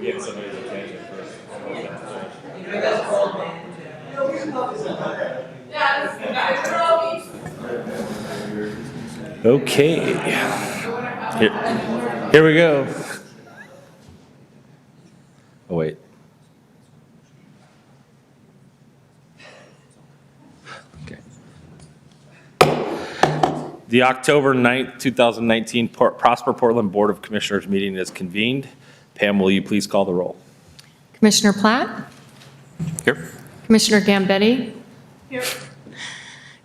get somebody's attention first. Okay. Here we go. Oh, wait. Okay. The October 9th, 2019 Prosper Portland Board of Commissioners meeting is convened. Pam, will you please call the roll? Commissioner Platt? Here. Commissioner Gambetti? Here.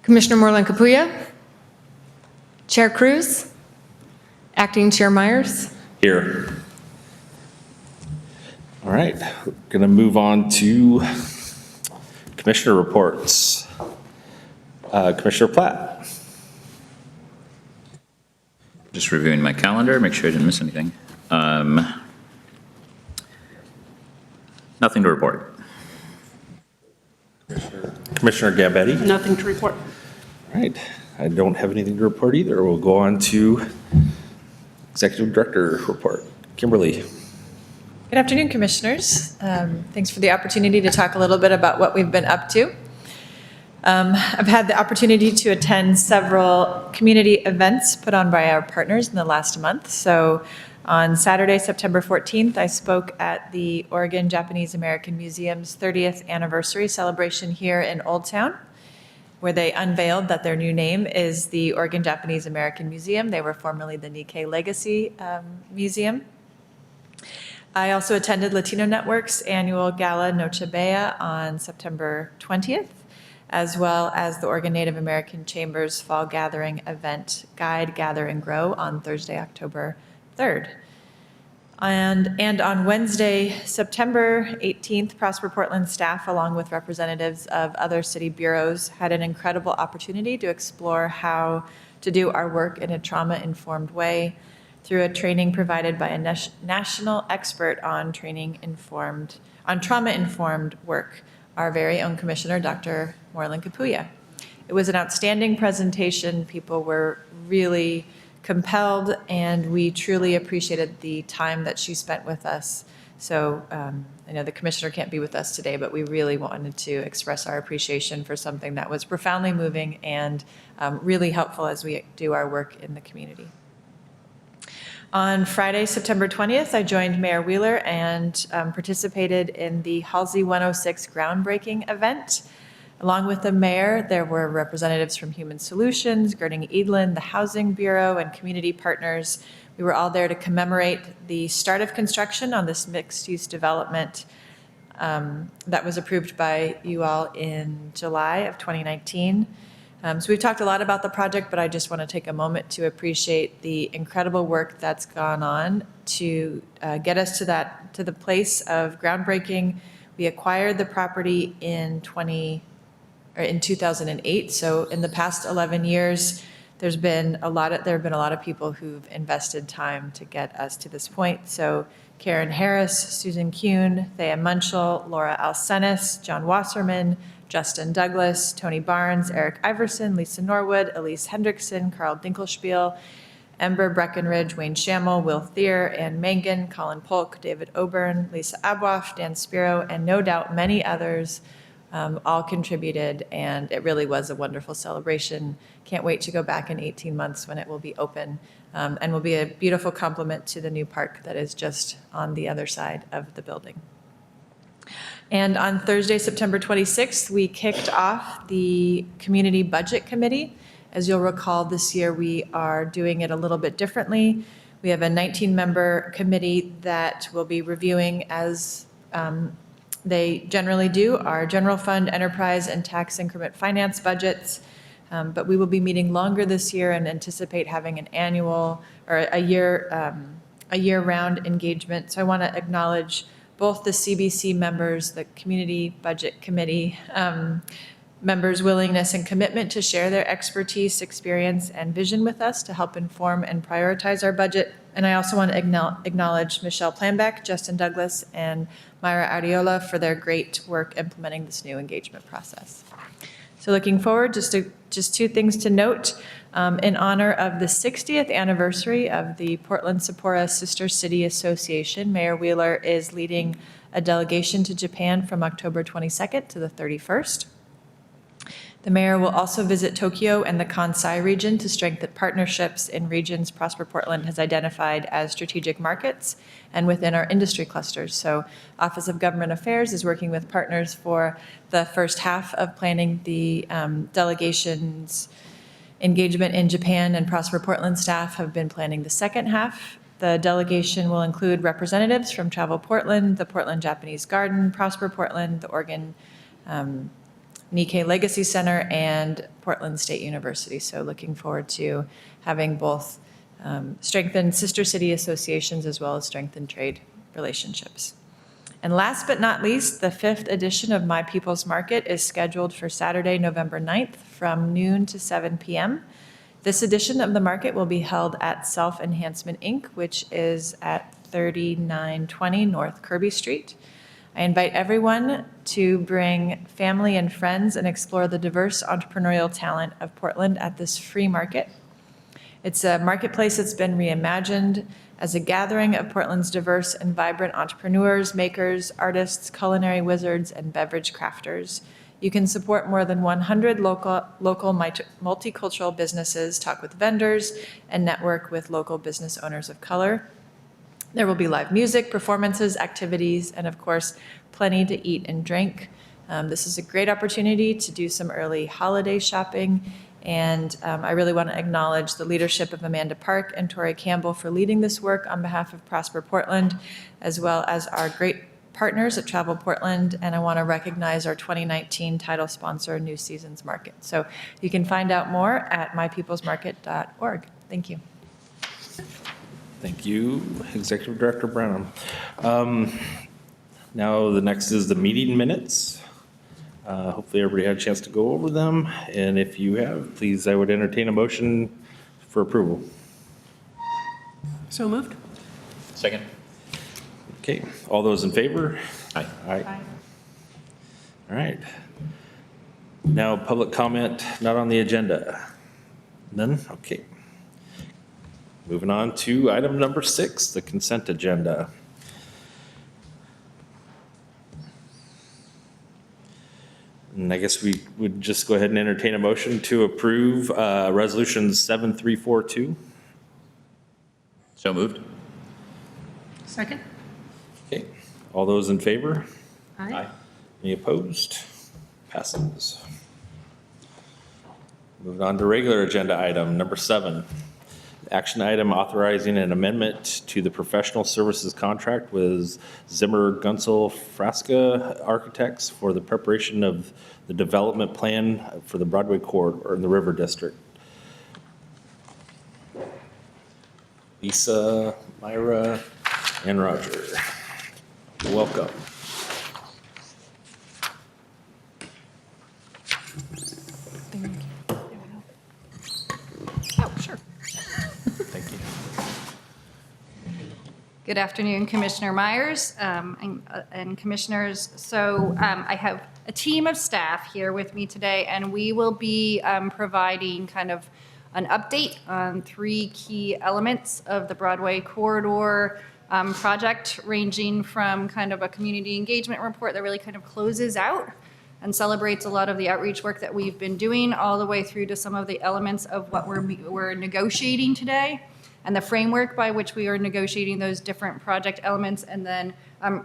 Commissioner Moreland Capuya? Chair Cruz? Acting Chair Myers? Here. All right, we're going to move on to commissioner reports. Commissioner Platt. Just reviewing my calendar, make sure I didn't miss anything. Nothing to report. Commissioner Gambetti. Nothing to report. All right, I don't have anything to report either. We'll go on to executive director report. Kimberly. Good afternoon, Commissioners. Thanks for the opportunity to talk a little bit about what we've been up to. I've had the opportunity to attend several community events put on by our partners in the last month. So on Saturday, September 14th, I spoke at the Oregon Japanese American Museum's 30th anniversary celebration here in Old Town, where they unveiled that their new name is the Oregon Japanese American Museum. They were formerly the Nikkei Legacy Museum. I also attended Latino Network's annual Gala Noche Bella on September 20th, as well as the Oregon Native American Chamber's Fall Gathering event, Guide, Gather, and Grow, on Thursday, October 3rd. And on Wednesday, September 18th, Prosper Portland staff, along with representatives of other city bureaus, had an incredible opportunity to explore how to do our work in a trauma-informed way through a training provided by a national expert on trauma-informed work, our very own commissioner, Dr. Moreland Capuya. It was an outstanding presentation. People were really compelled, and we truly appreciated the time that she spent with us. So I know the commissioner can't be with us today, but we really wanted to express our appreciation for something that was profoundly moving and really helpful as we do our work in the community. On Friday, September 20th, I joined Mayor Wheeler and participated in the Halsey 106 groundbreaking event. Along with the mayor, there were representatives from Human Solutions, Gerding Edlin, the Housing Bureau, and community partners. We were all there to commemorate the start of construction on this mixed-use development that was approved by you all in July of 2019. So we've talked a lot about the project, but I just want to take a moment to appreciate the incredible work that's gone on to get us to the place of groundbreaking. We acquired the property in 2008. So in the past 11 years, there have been a lot of people who've invested time to get us to this point. So Karen Harris, Susan Kuhn, Thea Munchel, Laura Alsenis, John Wasserman, Justin Douglas, Tony Barnes, Eric Iverson, Lisa Norwood, Elise Hendrickson, Carl Dinkelspiel, Ember Breckenridge, Wayne Schammel, Will Thier, Ann Mangan, Colin Polk, David Oburn, Lisa Abwoff, Dan Spiro, and no doubt many others all contributed, and it really was a wonderful celebration. Can't wait to go back in 18 months when it will be open and will be a beautiful complement to the new park that is just on the other side of the building. And on Thursday, September 26th, we kicked off the Community Budget Committee. As you'll recall, this year we are doing it a little bit differently. We have a 19-member committee that will be reviewing, as they generally do, our general fund, enterprise, and tax increment finance budgets. But we will be meeting longer this year and anticipate having an annual or a year-round engagement. So I want to acknowledge both the CBC members, the Community Budget Committee members' willingness and commitment to share their expertise, experience, and vision with us to help inform and prioritize our budget. And I also want to acknowledge Michelle Planbeck, Justin Douglas, and Myra Ariola for their great work implementing this new engagement process. So looking forward, just two things to note. In honor of the 60th anniversary of the Portland-Sapporo Sister City Association, Mayor Wheeler is leading a delegation to Japan from October 22nd to the 31st. The mayor will also visit Tokyo and the Kansai region to strengthen partnerships in regions Prosper Portland has identified as strategic markets and within our industry clusters. So Office of Government Affairs is working with partners for the first half of planning the delegation's engagement in Japan, and Prosper Portland staff have been planning the second half. The delegation will include representatives from Travel Portland, the Portland Japanese Garden, Prosper Portland, the Oregon Nikkei Legacy Center, and Portland State University. So looking forward to having both strengthened sister city associations as well as strengthened trade relationships. And last but not least, the 5th edition of My People's Market is scheduled for Saturday, November 9th from noon to 7 p.m. This edition of the market will be held at Self Enhancement Inc., which is at 3920 North Kirby Street. I invite everyone to bring family and friends and explore the diverse entrepreneurial talent of Portland at this free market. It's a marketplace that's been reimagined as a gathering of Portland's diverse and vibrant entrepreneurs, makers, artists, culinary wizards, and beverage crafters. You can support more than 100 local multicultural businesses, talk with vendors, and network with local business owners of color. There will be live music, performances, activities, and of course, plenty to eat and drink. This is a great opportunity to do some early holiday shopping. And I really want to acknowledge the leadership of Amanda Park and Tori Campbell for leading this work on behalf of Prosper Portland, as well as our great partners at Travel Portland. And I want to recognize our 2019 title sponsor, New Seasons Market. So you can find out more at mypeoplesmarket.org. Thank you. Thank you, Executive Director Branham. Now the next is the meeting minutes. Hopefully everybody had a chance to go over them. And if you have, please, I would entertain a motion for approval. So moved. Second. Okay, all those in favor? Aye. Aye. All right. Now, public comment not on the agenda. None? Okay. Moving on to item number 6, the consent agenda. And I guess we would just go ahead and entertain a motion to approve Resolution 7342. So moved. Second. Okay, all those in favor? Aye. Any opposed? Passes. Moving on to regular agenda item number 7. Action item authorizing an amendment to the professional services contract with Zimmer Gunsel Frasca Architects for the preparation of the development plan for the Broadway corridor in the River District. Lisa, Myra, and Roger, welcome. Oh, sure. Thank you. Good afternoon, Commissioner Myers and Commissioners. So I have a team of staff here with me today, and we will be providing kind of an update on 3 key elements of the Broadway corridor project, ranging from kind of a community engagement report that really kind of closes out and celebrates a lot of the outreach work that we've been doing, all the way through to some of the elements of what we're negotiating today and the framework by which we are negotiating those different project elements. And then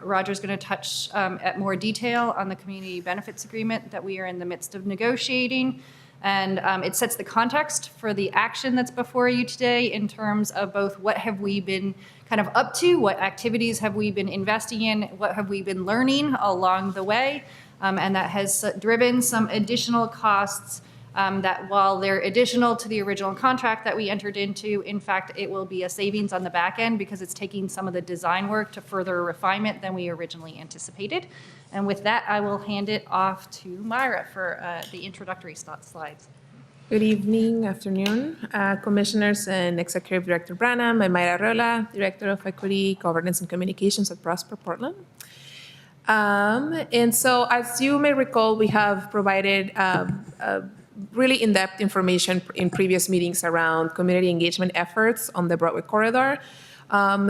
Roger's going to touch at more detail on the community benefits agreement that we are in the midst of negotiating. And it sets the context for the action that's before you today in terms of both what have we been kind of up to, what activities have we been investing in, what have we been learning along the way. And that has driven some additional costs that, while they're additional to the original contract that we entered into, in fact, it will be a savings on the back end because it's taking some of the design work to further refinement than we originally anticipated. And with that, I will hand it off to Myra for the introductory slides. Good evening, afternoon, Commissioners and Executive Director Branham. I'm Mayra Rola, Director of Equity, Governance, and Communications at Prosper Portland. And so, as you may recall, we have provided really in-depth information in previous meetings around community engagement efforts on the Broadway corridor.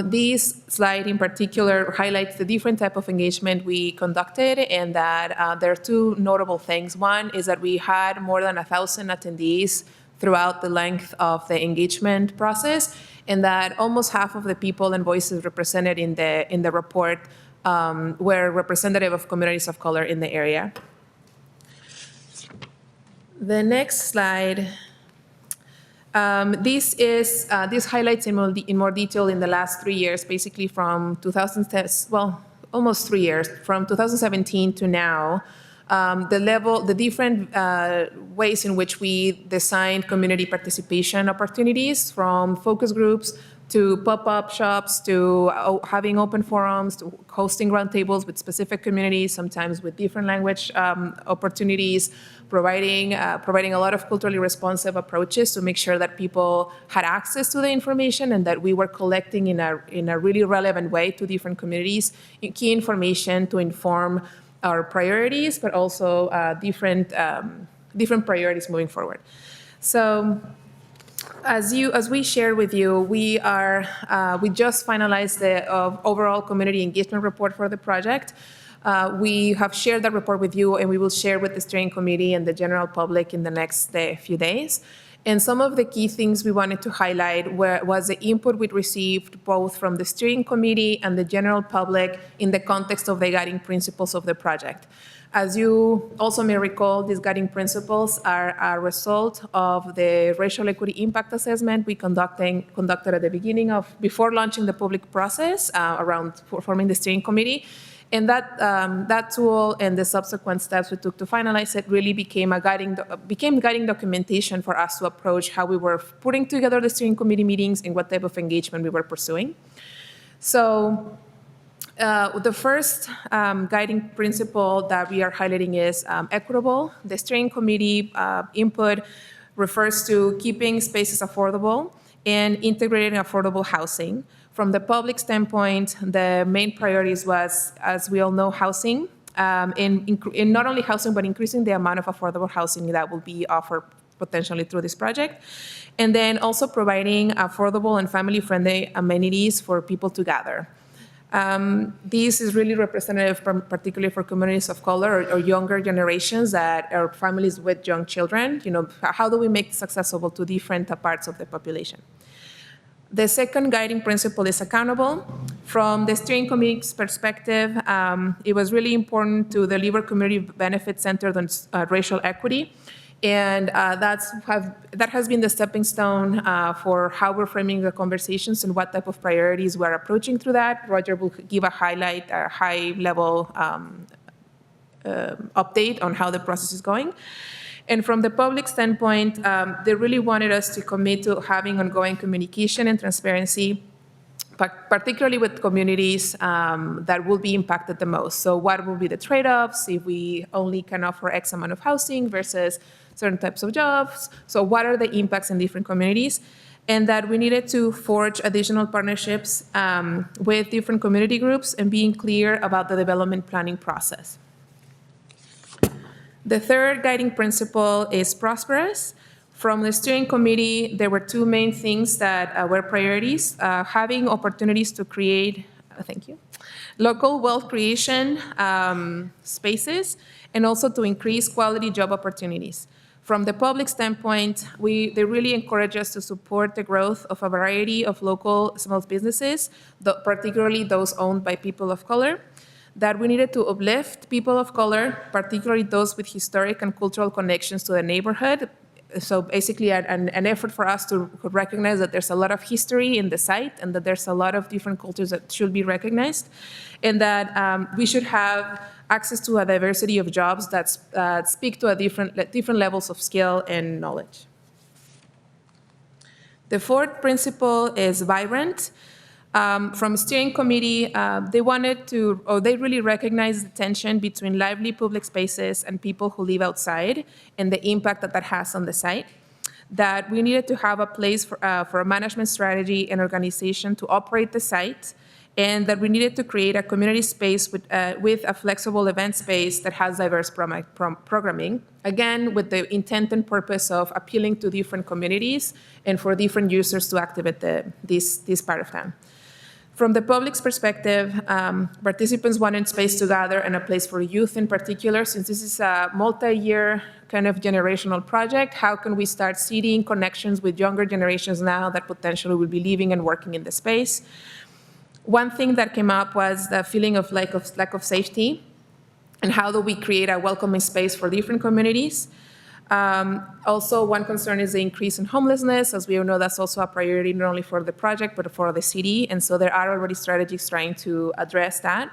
This slide in particular highlights the different type of engagement we conducted, and that there are two notable things. One is that we had more than 1,000 attendees throughout the length of the engagement process, and that almost half of the people and voices represented in the report were representative of communities of color in the area. The next slide. This highlights in more detail in the last 3 years, basically from 2010, well, almost 3 years, from 2017 to now, the different ways in which we designed community participation opportunities, from focus groups to pop-up shops, to having open forums, to hosting roundtables with specific communities, sometimes with different language opportunities, providing a lot of culturally responsive approaches to make sure that people had access to the information and that we were collecting in a really relevant way to different communities key information to inform our priorities, but also different priorities moving forward. So, as we shared with you, we just finalized the overall community engagement report for the project. We have shared that report with you, and we will share with the steering committee and the general public in the next few days. And some of the key things we wanted to highlight was the input we received both from the steering committee and the general public in the context of the guiding principles of the project. As you also may recall, these guiding principles are a result of the racial equity impact assessment we conducted at the beginning before launching the public process around forming the steering committee. And that tool and the subsequent steps we took to finalize it really became guiding documentation for us to approach how we were putting together the steering committee meetings and what type of engagement we were pursuing. So the first guiding principle that we are highlighting is equitable. The steering committee input refers to keeping spaces affordable and integrating affordable housing. From the public standpoint, the main priorities was, as we all know, housing, in not only housing, but increasing the amount of affordable housing that will be offered potentially through this project. And then also providing affordable and family-friendly amenities for people to gather. This is really representative, particularly for communities of color or younger generations that are families with young children. You know, how do we make this accessible to different parts of the population? The second guiding principle is accountable. From the steering committee's perspective, it was really important to deliver community benefits centered on racial equity. And that has been the stepping stone for how we're framing the conversations and what type of priorities we're approaching through that. Roger will give a high-level update on how the process is going. And from the public standpoint, they really wanted us to commit to having ongoing communication and transparency, particularly with communities that will be impacted the most. So what will be the trade-offs if we only can offer X amount of housing versus certain types of jobs? So what are the impacts in different communities? And that we needed to forge additional partnerships with different community groups and being clear about the development planning process. The third guiding principle is prosperous. From the steering committee, there were two main things that were priorities: having opportunities to create, local wealth creation spaces, and also to increase quality job opportunities. From the public standpoint, they really encourage us to support the growth of a variety of local small businesses, particularly those owned by people of color. That we needed to uplift people of color, particularly those with historic and cultural connections to the neighborhood. So basically an effort for us to recognize that there's a lot of history in the site and that there's a lot of different cultures that should be recognized, and that we should have access to a diversity of jobs that speak to different levels of skill and knowledge. The fourth principle is vibrant. From steering committee, they really recognize the tension between lively public spaces and people who live outside and the impact that has on the site. That we needed to have a place for a management strategy and organization to operate the site, and that we needed to create a community space with a flexible event space that has diverse programming, again, with the intent and purpose of appealing to different communities and for different users to activate this part of town. From the public's perspective, participants wanted space to gather and a place for youth in particular. Since this is a multi-year kind of generational project, how can we start seeding connections with younger generations now that potentially will be living and working in the space? One thing that came up was the feeling of lack of safety, and how do we create a welcoming space for different communities? Also, one concern is the increase in homelessness. As we all know, that's also a priority not only for the project, but for the city. And so there are already strategies trying to address that.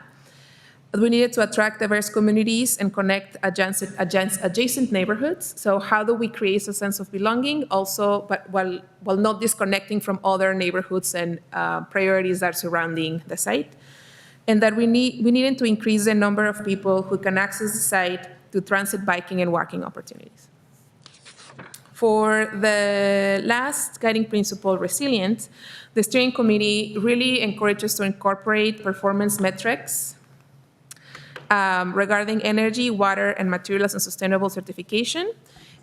We needed to attract diverse communities and connect adjacent neighborhoods. So how do we create a sense of belonging also, but while not disconnecting from other neighborhoods and priorities that are surrounding the site? And that we needed to increase the number of people who can access the site to transit, biking, and walking opportunities. For the last guiding principle, resilience, the steering committee really encourages to incorporate performance metrics regarding energy, water, and materials and sustainable certification,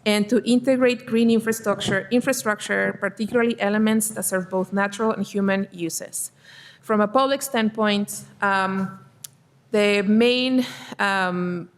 and to integrate green infrastructure, particularly elements that serve both natural and human uses. From a public standpoint, the main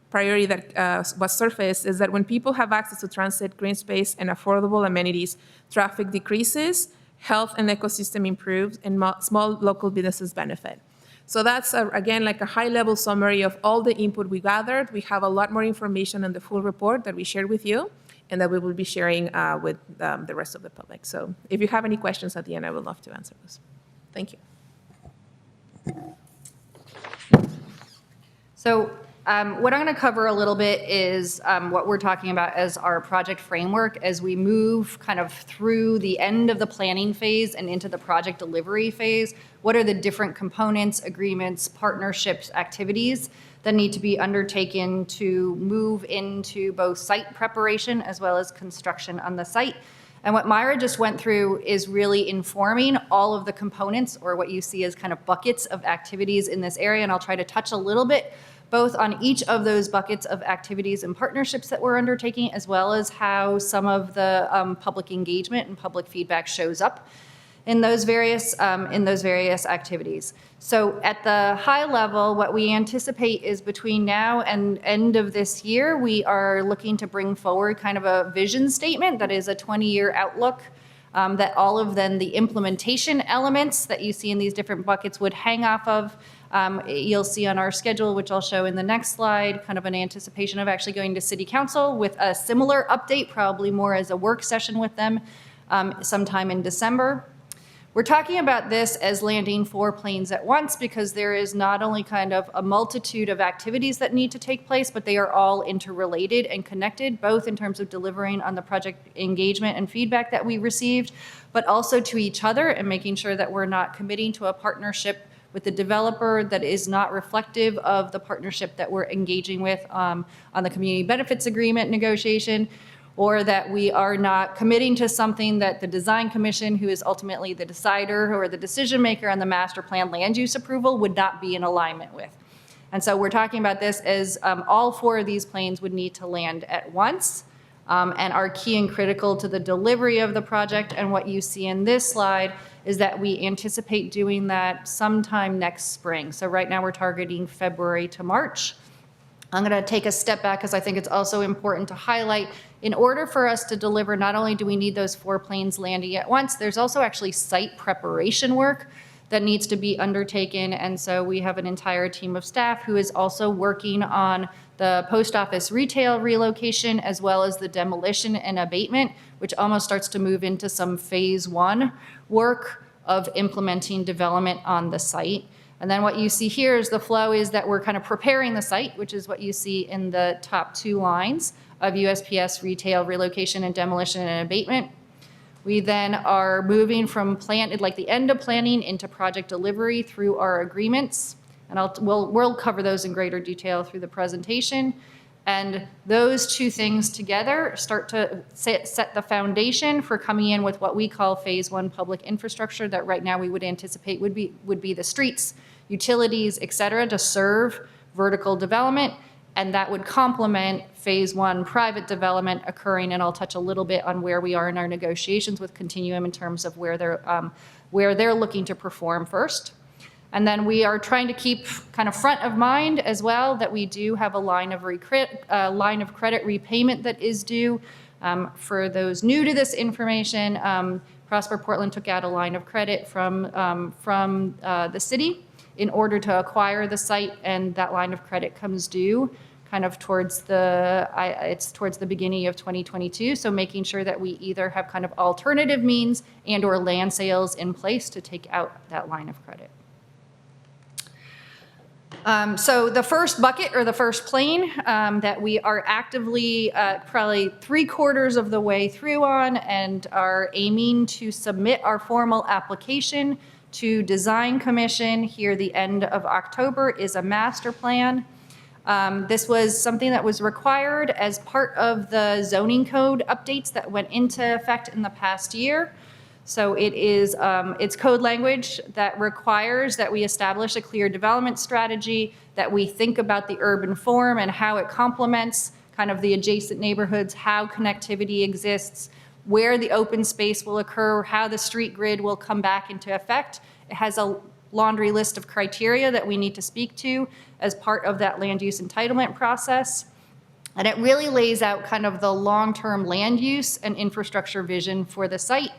priority that was surfaced is that when people have access to transit, green space, and affordable amenities, traffic decreases, health and ecosystem improves, and small local businesses benefit. So that's, again, like a high-level summary of all the input we gathered. We have a lot more information in the full report that we shared with you and that we will be sharing with the rest of the public. So if you have any questions at the end, I would love to answer those. Thank you. So what I'm going to cover a little bit is what we're talking about as our project framework as we move kind of through the end of the planning phase and into the project delivery phase. What are the different components, agreements, partnerships, activities that need to be undertaken to move into both site preparation as well as construction on the site? And what Myra just went through is really informing all of the components, or what you see as kind of buckets of activities in this area. And I'll try to touch a little bit both on each of those buckets of activities and partnerships that we're undertaking, as well as how some of the public engagement and public feedback shows up in those various activities. So at the high level, what we anticipate is between now and end of this year, we are looking to bring forward kind of a vision statement that is a 20-year outlook that all of then the implementation elements that you see in these different buckets would hang off of. You'll see on our schedule, which I'll show in the next slide, kind of an anticipation of actually going to City Council with a similar update, probably more as a work session with them sometime in December. We're talking about this as landing 4 planes at once because there is not only kind of a multitude of activities that need to take place, but they are all interrelated and connected, both in terms of delivering on the project engagement and feedback that we received, but also to each other and making sure that we're not committing to a partnership with the developer that is not reflective of the partnership that we're engaging with on the community benefits agreement negotiation, or that we are not committing to something that the design commission, who is ultimately the decider or the decision maker on the master plan land use approval, would not be in alignment with. And so we're talking about this as all 4 of these planes would need to land at once and are key and critical to the delivery of the project. And what you see in this slide is that we anticipate doing that sometime next spring. So right now we're targeting February to March. I'm going to take a step back because I think it's also important to highlight, in order for us to deliver, not only do we need those 4 planes landing at once, there's also actually site preparation work that needs to be undertaken. And so we have an entire team of staff who is also working on the post office retail relocation, as well as the demolition and abatement, which almost starts to move into some phase 1 work of implementing development on the site. And then what you see here is the flow is that we're kind of preparing the site, which is what you see in the top 2 lines of USPS retail relocation and demolition and abatement. We then are moving from the end of planning into project delivery through our agreements. And we'll cover those in greater detail through the presentation. And those two things together start to set the foundation for coming in with what we call phase one public infrastructure that right now we would anticipate would be the streets, utilities, et cetera, to serve vertical development. And that would complement phase one private development occurring. And I'll touch a little bit on where we are in our negotiations with Continuum in terms of where they're looking to perform first. And then we are trying to keep kind of front of mind as well that we do have a line of credit repayment that is due. For those new to this information, Prosper Portland took out a line of credit from the city in order to acquire the site, and that line of credit comes due kind of towards the beginning of 2022. So making sure that we either have kind of alternative means and or land sales in place to take out that line of credit. So the first bucket or the first plane that we are actively probably 3/4 of the way through on and are aiming to submit our formal application to Design Commission here the end of October is a master plan. This was something that was required as part of the zoning code updates that went into effect in the past year. So it is, it's code language that requires that we establish a clear development strategy, that we think about the urban form and how it complements kind of the adjacent neighborhoods, how connectivity exists, where the open space will occur, how the street grid will come back into effect. It has a laundry list of criteria that we need to speak to as part of that land use entitlement process. And it really lays out kind of the long-term land use and infrastructure vision for the site.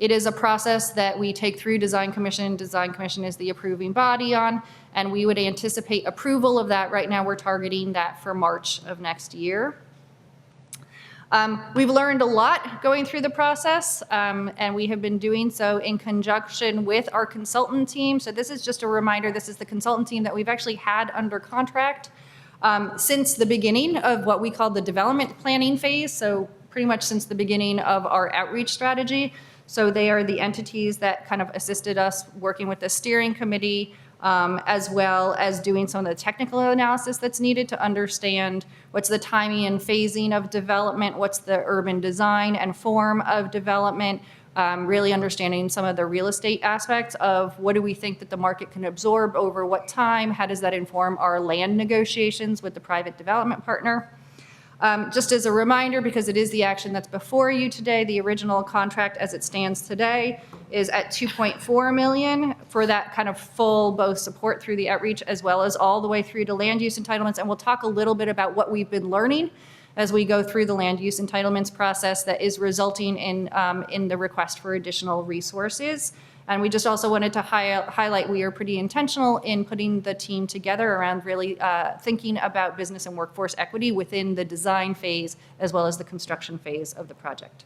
It is a process that we take through Design Commission. Design Commission is the approving body on, and we would anticipate approval of that. Right now, we're targeting that for March of next year. We've learned a lot going through the process, and we have been doing so in conjunction with our consultant team. So this is just a reminder, this is the consultant team that we've actually had under contract since the beginning of what we call the development planning phase, so pretty much since the beginning of our outreach strategy. So they are the entities that kind of assisted us working with the steering committee, as well as doing some of the technical analysis that's needed to understand what's the timing and phasing of development, what's the urban design and form of development, really understanding some of the real estate aspects of what do we think that the market can absorb over what time, how does that inform our land negotiations with the private development partner. Just as a reminder, because it is the action that's before you today, the original contract as it stands today is at $2.4 million for that kind of full both support through the outreach as well as all the way through to land use entitlements. And we'll talk a little bit about what we've been learning as we go through the land use entitlements process that is resulting in the request for additional resources. And we just also wanted to highlight we are pretty intentional in putting the team together around really thinking about business and workforce equity within the design phase as well as the construction phase of the project.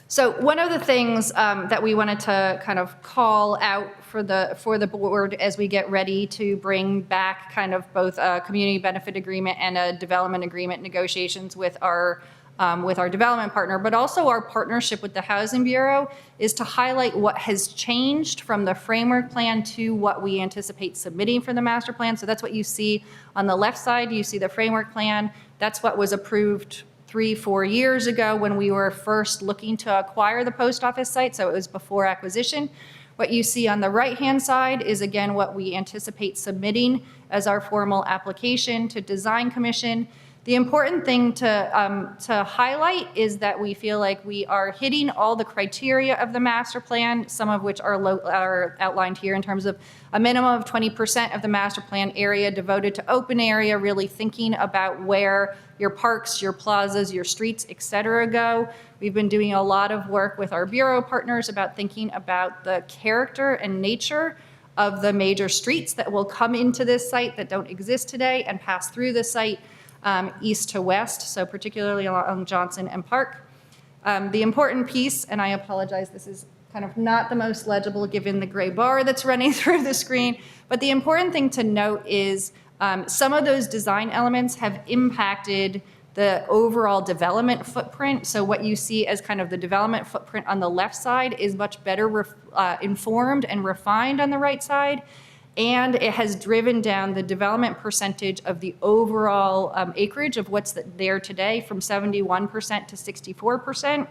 So one of the things that we wanted to kind of call out for the board as we get ready to bring back kind of both a community benefit agreement and a development agreement negotiations with our development partner, but also our partnership with the Housing Bureau, is to highlight what has changed from the framework plan to what we anticipate submitting for the master plan. So that's what you see on the left side. You see the framework plan. That's what was approved 3-4 years ago when we were first looking to acquire the post office site. So it was before acquisition. What you see on the right-hand side is, again, what we anticipate submitting as our formal application to Design Commission. The important thing to highlight is that we feel like we are hitting all the criteria of the master plan, some of which are outlined here in terms of a minimum of 20% of the master plan area devoted to open area, really thinking about where your parks, your plazas, your streets, et cetera, go. We've been doing a lot of work with our Bureau partners about thinking about the character and nature of the major streets that will come into this site that don't exist today and pass through the site. East to west, so particularly along Johnson and Park. The important piece, and I apologize, this is kind of not the most legible given the gray bar that's running through the screen, but the important thing to note is some of those design elements have impacted the overall development footprint. So what you see as kind of the development footprint on the left side is much better informed and refined on the right side. and it has driven down the development percentage of the overall acreage of what's there today from 71% to 64%.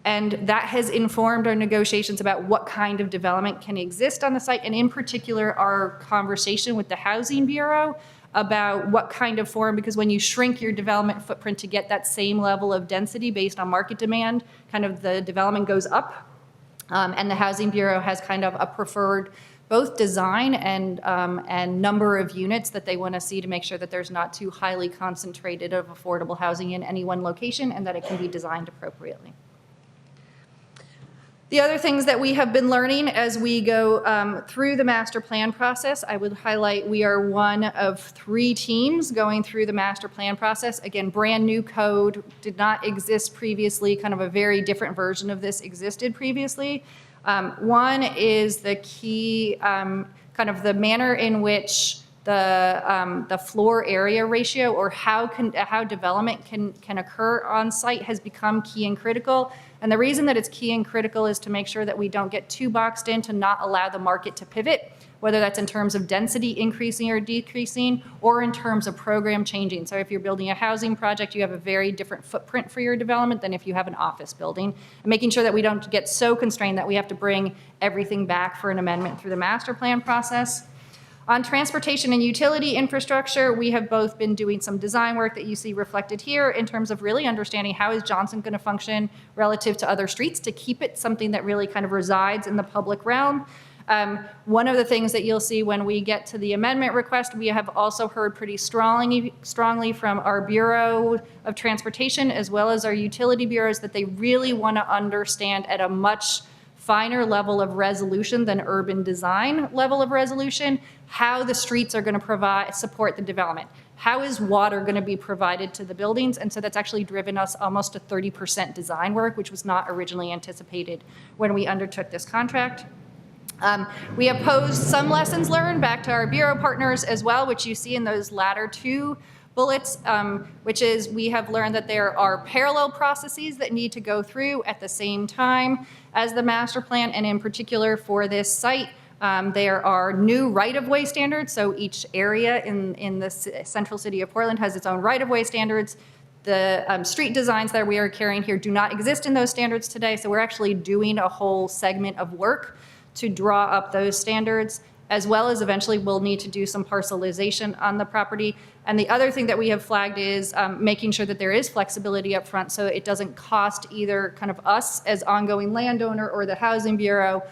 And that has informed our negotiations about what kind of development can exist on the site, and in particular, our conversation with the Housing Bureau about what kind of form, because when you shrink your development footprint to get that same level of density based on market demand, kind of the development goes up. And the Housing Bureau has kind of a preferred both design and number of units that they want to see to make sure that there's not too highly concentrated of affordable housing in any one location and that it can be designed appropriately. The other things that we have been learning as we go through the master plan process, I would highlight we are one of 3 teams going through the master plan process. Again, brand new code, did not exist previously, kind of a very different version of this existed previously. One is the key, kind of the manner in which the floor area ratio or how development can occur on site has become key and critical. And the reason that it's key and critical is to make sure that we don't get too boxed in to not allow the market to pivot, whether that's in terms of density increasing or decreasing, or in terms of program changing. So if you're building a housing project, you have a very different footprint for your development than if you have an office building. And making sure that we don't get so constrained that we have to bring everything back for an amendment through the master plan process. On transportation and utility infrastructure, we have both been doing some design work that you see reflected here in terms of really understanding how is Johnson going to function relative to other streets to keep it something that really kind of resides in the public realm. One of the things that you'll see when we get to the amendment request, we have also heard pretty strongly from our Bureau of Transportation as well as our utility bureaus that they really want to understand at a much finer level of resolution than urban design level of resolution, how the streets are going to support the development. How is water going to be provided to the buildings? And so that's actually driven us almost to 30% design work, which was not originally anticipated when we undertook this contract. We have posed some lessons learned back to our Bureau partners as well, which you see in those latter 2 bullets, which is we have learned that there are parallel processes that need to go through at the same time as the master plan, and in particular for this site, there are new right-of-way standards. So each area in the central city of Portland has its own right-of-way standards. The street designs that we are carrying here do not exist in those standards today, so we're actually doing a whole segment of work to draw up those standards, as well as eventually we'll need to do some parcelization on the property. And the other thing that we have flagged is making sure that there is flexibility up front so it doesn't cost either kind of us as ongoing landowner or the Housing Bureau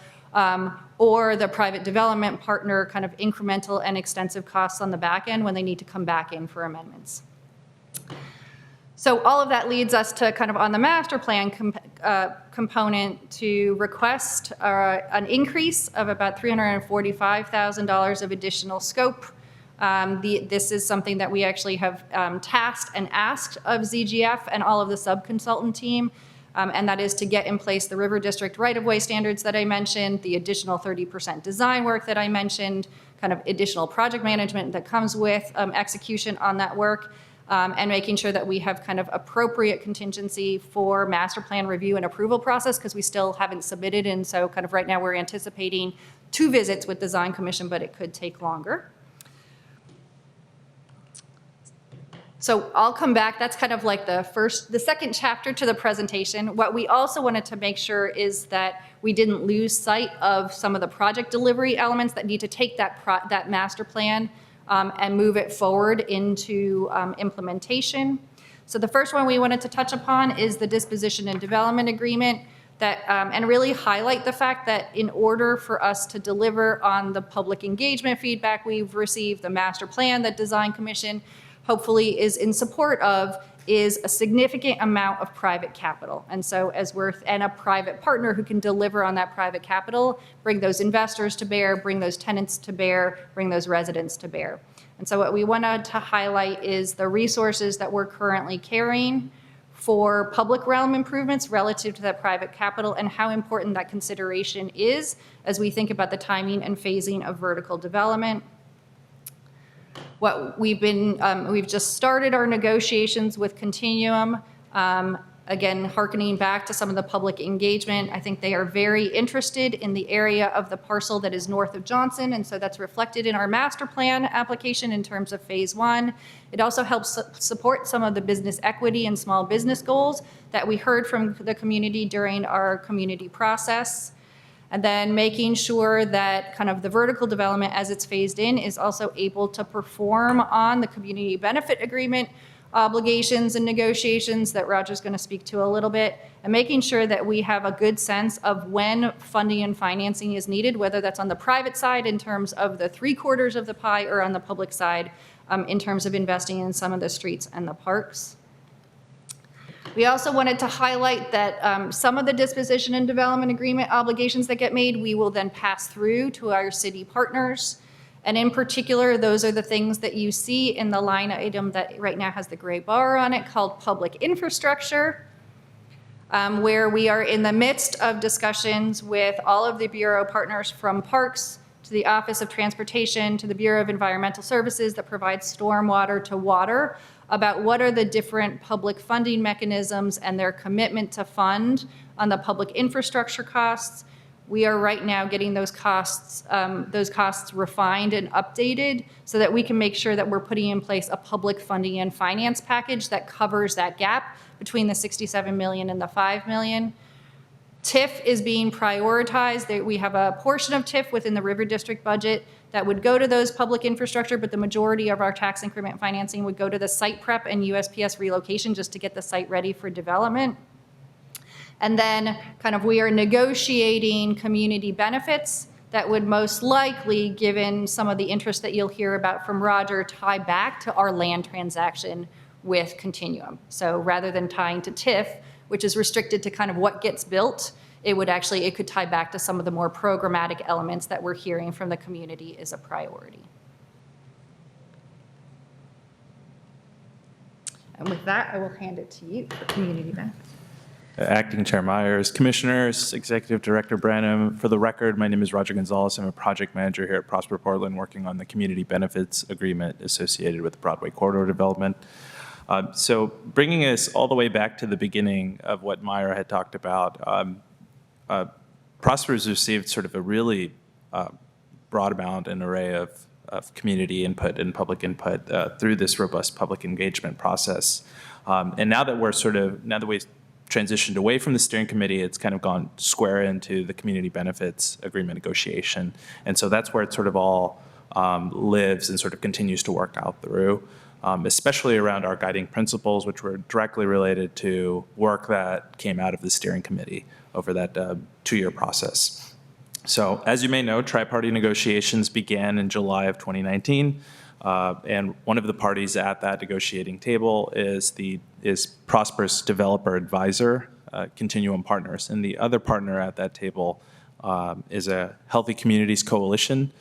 or the private development partner kind of incremental and extensive costs on the back end when they need to come back in for amendments. So all of that leads us to kind of on the master plan component to request an increase of about $345,000 of additional scope. This is something that we actually have tasked and asked of ZGF and all of the sub-consultant team, and that is to get in place the River District right-of-way standards that I mentioned, the additional 30% design work that I mentioned, kind of additional project management that comes with execution on that work, and making sure that we have kind of appropriate contingency for master plan review and approval process, because we still haven't submitted, and so kind of right now we're anticipating 2 visits with Design Commission, but it could take longer. So I'll come back, that's kind of like the second chapter to the presentation. What we also wanted to make sure is that we didn't lose sight of some of the project delivery elements that need to take that master plan and move it forward into implementation. So the first one we wanted to touch upon is the disposition and development agreement that, and really highlight the fact that in order for us to deliver on the public engagement feedback we've received, the master plan that Design Commission hopefully is in support of, is a significant amount of private capital. And so and a private partner who can deliver on that private capital, bring those investors to bear, bring those tenants to bear, bring those residents to bear. And so what we wanted to highlight is the resources that we're currently carrying for public realm improvements relative to that private capital and how important that consideration is as we think about the timing and phasing of vertical development. What we've just started our negotiations with Continuum Again, hearkening back to some of the public engagement, I think they are very interested in the area of the parcel that is north of Johnson, and so that's reflected in our master plan application in terms of phase one. It also helps support some of the business equity and small business goals that we heard from the community during our community process. And then making sure that kind of the vertical development as it's phased in is also able to perform on the community benefit agreement obligations and negotiations that Roger's going to speak to a little bit, and making sure that we have a good sense of when funding and financing is needed, whether that's on the private side in terms of the 3/4 of the pie or on the public side in terms of investing in some of the streets and the parks. We also wanted to highlight that some of the disposition and development agreement obligations that get made, we will then pass through to our city partners. And in particular, those are the things that you see in the line item that right now has the gray bar on it called public infrastructure, where we are in the midst of discussions with all of the Bureau partners from Parks to the Office of Transportation to the Bureau of Environmental Services that provides stormwater to water about what are the different public funding mechanisms and their commitment to fund on the public infrastructure costs. We are right now getting those costs refined and updated so that we can make sure that we're putting in place a public funding and finance package that covers that gap between the 67 million and the 5 million. TIF is being prioritized. We have a portion of TIF within the River District budget that would go to those public infrastructure, but the majority of our tax increment financing would go to the site prep and USPS relocation just to get the site ready for development. And then kind of we are negotiating community benefits that would most likely, given some of the interest that you'll hear about from Roger, tie back to our land transaction with Continuum. So rather than tying to TIF, which is restricted to kind of what gets built, it could tie back to some of the more programmatic elements that we're hearing from the community is a priority. And with that, I will hand it to you for community benefits. Acting Chair Myers, Commissioners, Executive Director Branham. For the record, my name is Roger Gonzalez. I'm a project manager here at Prosper Portland working on the community benefits agreement associated with the Broadway corridor development. So bringing us all the way back to the beginning of what Myra had talked about, Prosper has received sort of a really broad amount and array of community input and public input through this robust public engagement process. And now that we've transitioned away from the steering committee, it's kind of gone square into the community benefits agreement negotiation. And so that's where it sort of all lives and sort of continues to work out through, especially around our guiding principles, which were directly related to work that came out of the steering committee over that 2-year process. So as you may know, tri-party negotiations began in July of 2019. And one of the parties at that negotiating table is Prosper's developer advisor, Continuum Partners. And the other partner at that table is a Healthy Communities Coalition.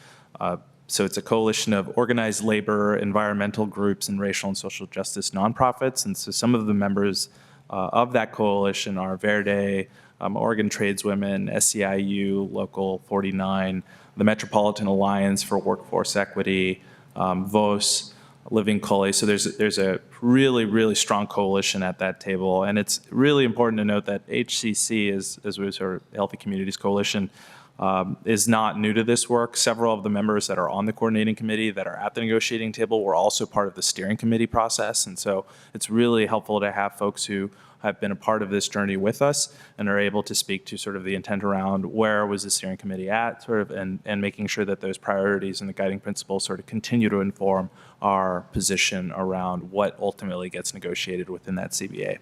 So it's a coalition of organized labor, environmental groups, and racial and social justice nonprofits. And so some of the members of that coalition are Verde, Oregon Tradeswomen, SEIU, Local 49, the Metropolitan Alliance for Workforce Equity, VOS, Living Cully. So there's a really, really strong coalition at that table. And it's really important to note that HCC, as we sort of Healthy Communities Coalition, is not new to this work. Several of the members that are on the coordinating committee that are at the negotiating table were also part of the steering committee process. And so it's really helpful to have folks who have been a part of this journey with us and are able to speak to sort of the intent around where was the steering committee at, sort of, and making sure that those priorities and the guiding principles sort of continue to inform our position around what ultimately gets negotiated within that CBA.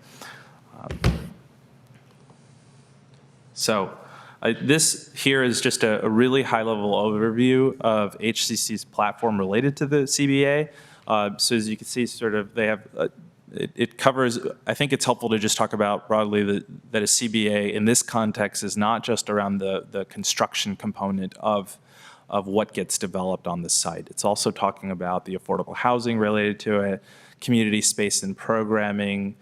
This here is just a really high-level overview of HCC's platform related to the CBA. So as you can see, sort of they have, it covers, I think it's helpful to just talk about broadly that a CBA in this context is not just around the construction component of what gets developed on the site. It's also talking about the affordable housing related to it, community space and programming,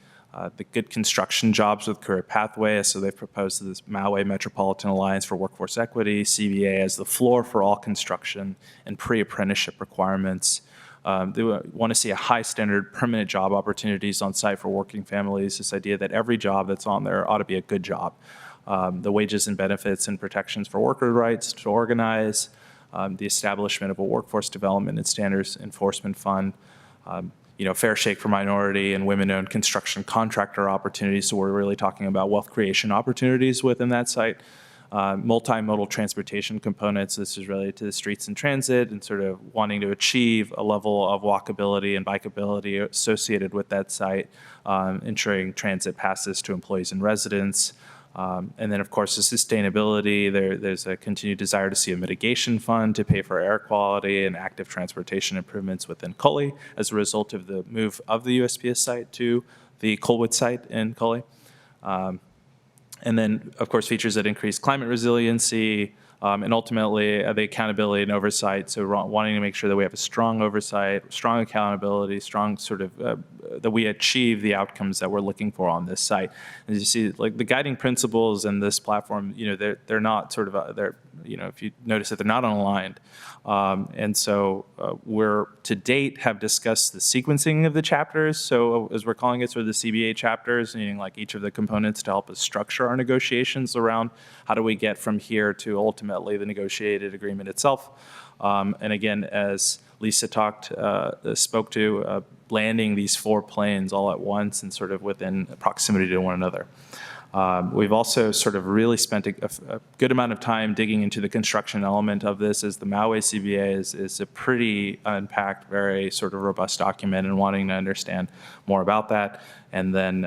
the good construction jobs with career pathways. So they've proposed this Maui Metropolitan Alliance for Workforce Equity, CBA as the floor for all construction and pre-apprenticeship requirements. They want to see a high standard permanent job opportunities on site for working families, this idea that every job that's on there ought to be a good job. The wages and benefits and protections for worker rights to organize, the establishment of a workforce development and standards enforcement fund, fair shake for minority and women-owned construction contractor opportunities. So we're really talking about wealth creation opportunities within that site. Multimodal transportation components. This is related to the streets and transit and sort of wanting to achieve a level of walkability and bikeability associated with that site, ensuring transit passes to employees and residents. And then, of course, the sustainability. There's a continued desire to see a mitigation fund to pay for air quality and active transportation improvements within Cully as a result of the move of the USPS site to the Colwood site in Cully. And then, of course, features that increase climate resiliency, and ultimately the accountability and oversight. So wanting to make sure that we have a strong oversight, strong accountability, strong sort of, that we achieve the outcomes that we're looking for on this site. As you see, like the guiding principles in this platform, they're not sort of, if you notice that they're not unaligned. And so we're to date have discussed the sequencing of the chapters. So as we're calling it, sort of the CBA chapters, meaning like each of the components to help us structure our negotiations around how do we get from here to ultimately the negotiated agreement itself. And again, as Lisa spoke to, landing these 4 planes all at once and sort of within proximity to one another. We've also sort of really spent a good amount of time digging into the construction element of this, as the Maui CBA is a pretty unpacked, very sort of robust document, and wanting to understand more about that. And then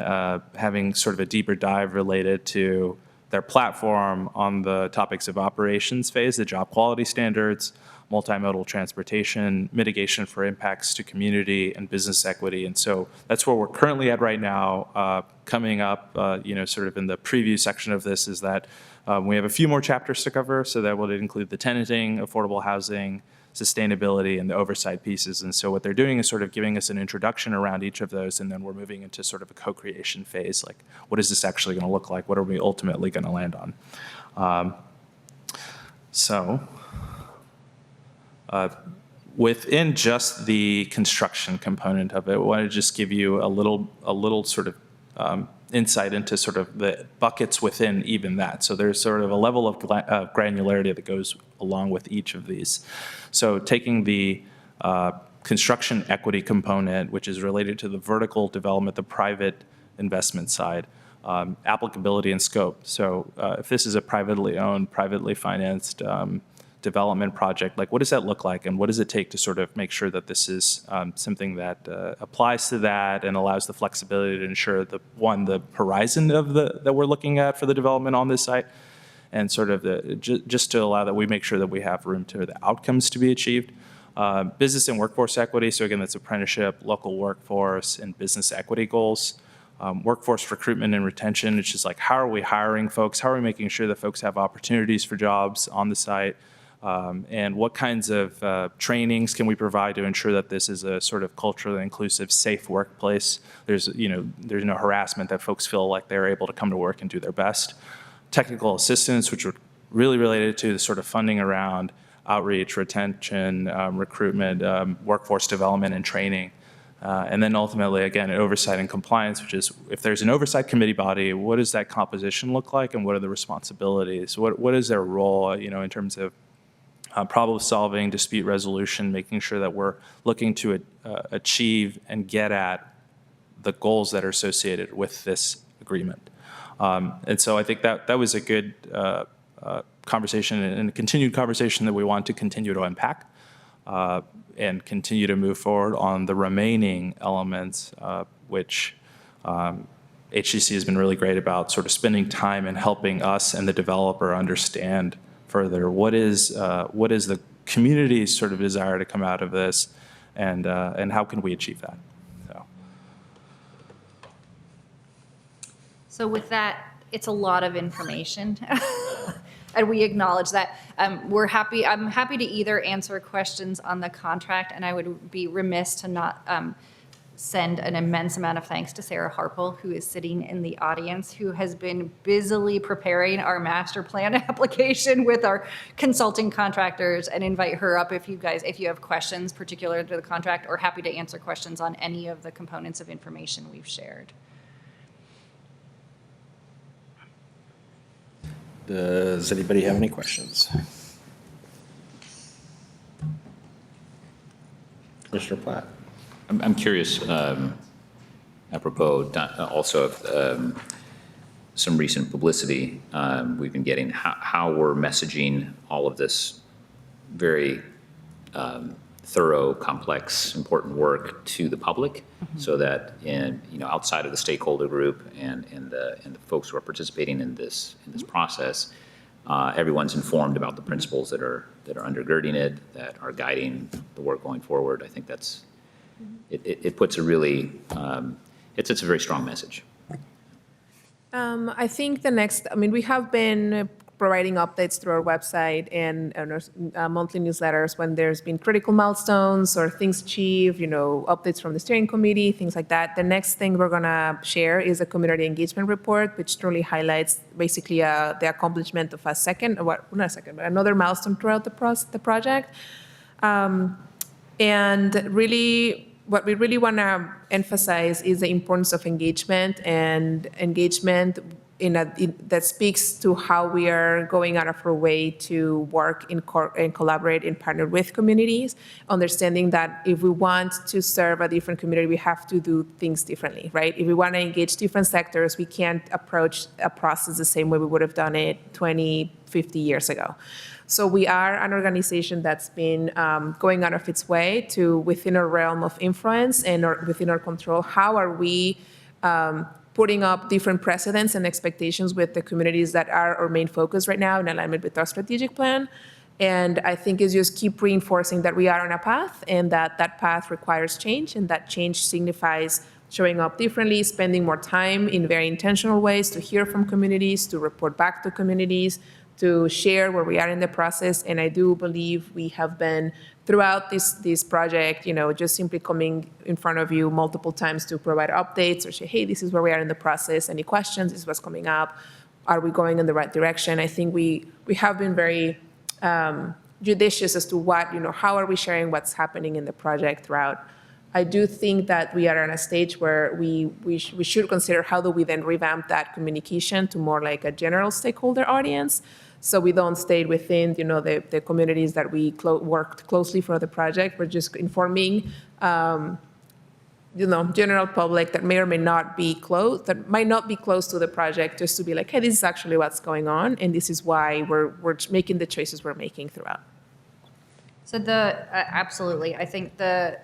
having sort of a deeper dive related to their platform on the topics of operations phase, the job quality standards, multimodal transportation, mitigation for impacts to community, and business equity. And so that's where we're currently at right now. Coming up, sort of in the preview section of this is that we have a few more chapters to cover, so that would include the tenanting, affordable housing, sustainability, and the oversight pieces. And so what they're doing is sort of giving us an introduction around each of those, and then we're moving into sort of a co-creation phase. Like, what is this actually going to look like? What are we ultimately going to land on? Within just the construction component of it, I want to just give you a little sort of insight into sort of the buckets within even that. So there's sort of a level of granularity that goes along with each of these. So taking the construction equity component, which is related to the vertical development, the private investment side, applicability and scope. So if this is a privately owned, privately financed development project, like what does that look like, and what does it take to sort of make sure that this is something that applies to that and allows the flexibility to ensure the horizon of that we're looking at for the development on this site, and sort of just to allow that we make sure that we have room to the outcomes to be achieved. Business and workforce equity, so again, that's apprenticeship, local workforce, and business equity goals. Workforce recruitment and retention, which is like, how are we hiring folks? How are we making sure that folks have opportunities for jobs on the site? And what kinds of trainings can we provide to ensure that this is a sort of culturally inclusive, safe workplace? There's no harassment, that folks feel like they're able to come to work and do their best. Technical assistance, which are really related to the sort of funding around outreach, retention, recruitment, workforce development, and training. And then ultimately, again, oversight and compliance, which is if there's an oversight committee body, what does that composition look like, and what are the responsibilities? What is their role, in terms of problem solving, dispute resolution, making sure that we're looking to achieve and get at the goals that are associated with this agreement. And so I think that was a good conversation and a continued conversation that we want to continue to unpack and continue to move forward on the remaining elements, which HCC has been really great about sort of spending time and helping us and the developer understand further what is the community's sort of desire to come out of this, and how can we achieve that. So with that, it's a lot of information, and we acknowledge that. I'm happy to either answer questions on the contract, and I would be remiss to not send an immense amount of thanks to Sarah Harple, who is sitting in the audience, who has been busily preparing our master plan application with our consulting contractors, and invite her up if you have questions particular to the contract, or happy to answer questions on any of the components of information we've shared. Does anybody have any questions? Commissioner Platt? I'm curious, apropos also of some recent publicity we've been getting, how we're messaging all of this very thorough, complex, important work to the public, so that outside of the stakeholder group and the folks who are participating in this process, everyone's informed about the principles that are undergirding it, that are guiding the work going forward. I think that's it puts a really it's a very strong message. I think we have been providing updates through our website and our monthly newsletters when there's been critical milestones or things achieved, updates from the steering committee, things like that. The next thing we're going to share is a community engagement report, which truly highlights basically the accomplishment of another milestone throughout the project. And really, what we really want to emphasize is the importance of engagement, and engagement that speaks to how we are going out of our way to work and collaborate and partner with communities, understanding that if we want to serve a different community, we have to do things differently, right? If we want to engage different sectors, we can't approach a process the same way we would have done it 20, 50 years ago. So we are an organization that's been going out of its way to, within our realm of influence and within our control, how are we putting up different precedents and expectations with the communities that are our main focus right now in alignment with our strategic plan. And I think is just keep reinforcing that we are on a path, and that path requires change, and that change signifies showing up differently, spending more time in very intentional ways to hear from communities, to report back to communities, to share where we are in the process. And I do believe we have been, throughout this project, just simply coming in front of you multiple times to provide updates or say, hey, this is where we are in the process. Any questions? This is what's coming up. Are we going in the right direction? I think we have been very judicious as to how are we sharing what's happening in the project throughout. I do think that we are at a stage where we should consider how do we then revamp that communication to more like a general stakeholder audience, so we don't stay within the communities that we worked closely for the project. We're just informing general public that may or may not be close, that might not be close to the project, just to be like, hey, this is actually what's going on, and this is why we're making the choices we're making throughout. So absolutely, I think the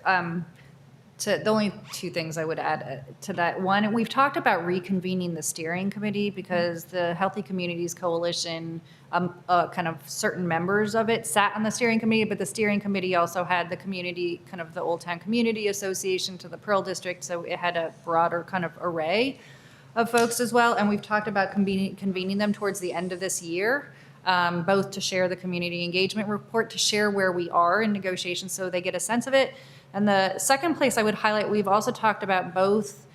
only two things I would add to that. One, we've talked about reconvening the steering committee because the Healthy Communities Coalition, kind of certain members of it sat on the steering committee, but the steering committee also had the community, kind of the Old Town Community Association to the Pearl District, so it had a broader kind of array of folks as well. And we've talked about convening them towards the end of this year, both to share the community engagement report, to share where we are in negotiations so they get a sense of it. And the second place I would highlight, we've also talked about both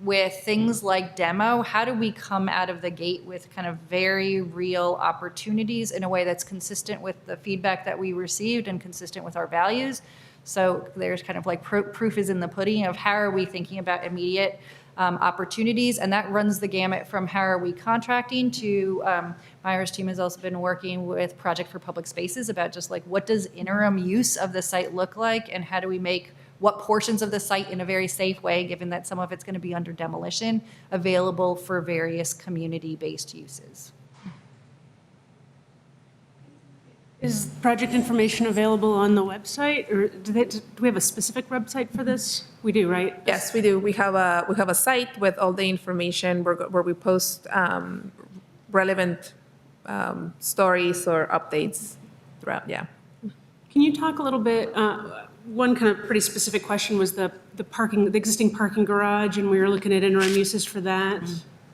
with things like demo, how do we come out of the gate with kind of very real opportunities in a way that's consistent with the feedback that we received and consistent with our values. So there's kind of like proof is in the pudding of how are we thinking about immediate opportunities, and that runs the gamut from how are we contracting to Myra's team has also been working with Project for Public Spaces about just like what does interim use of the site look like, and how do we make what portions of the site in a very safe way, given that some of it's going to be under demolition, available for various community-based uses. Is project information available on the website, or do we have a specific website for this? We do, right? Yes, we do. We have a site with all the information where we post relevant stories or updates throughout. Yeah. Can you talk a little bit? One kind of pretty specific question was the existing parking garage, and we were looking at interim uses for that.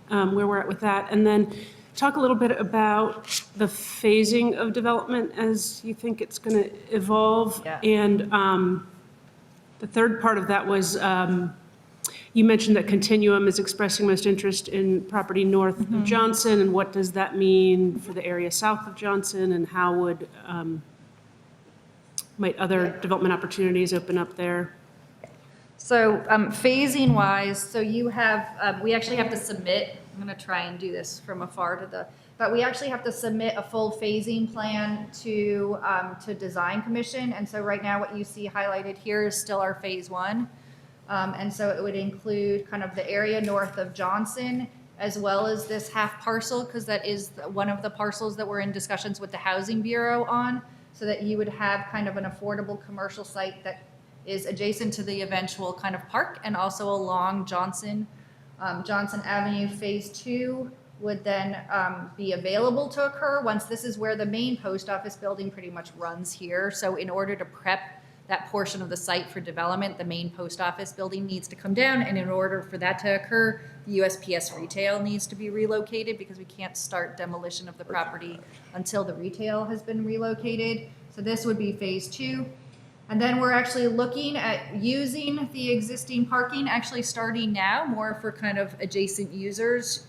Where we're at with that, and then talk a little bit about the phasing of development as you think it's going to evolve, Yeah. and The third part of that was, you mentioned that Continuum is expressing most interest in property north of Johnson, and what does that mean for the area south of Johnson, and how would, might other development opportunities open up there? So phasing wise, so you have, we actually have to submit, I'm going to try and do this from afar but we actually have to submit a full phasing plan to Design Commission. And so right now what you see highlighted here is still our phase one. And so it would include kind of the area north of Johnson, as well as this half parcel, because that is one of the parcels that we're in discussions with the Housing Bureau on, so that you would have kind of an affordable commercial site that is adjacent to the eventual kind of park and also along Johnson Avenue. Phase two would then be available to occur once this is where the main post office building pretty much runs here. So in order to prep that portion of the site for development, the main post office building needs to come down. And in order for that to occur, the USPS retail needs to be relocated because we can't start demolition of the property until the retail has been relocated. So this would be phase two. And then we're actually looking at using the existing parking, actually starting now, more for kind of adjacent users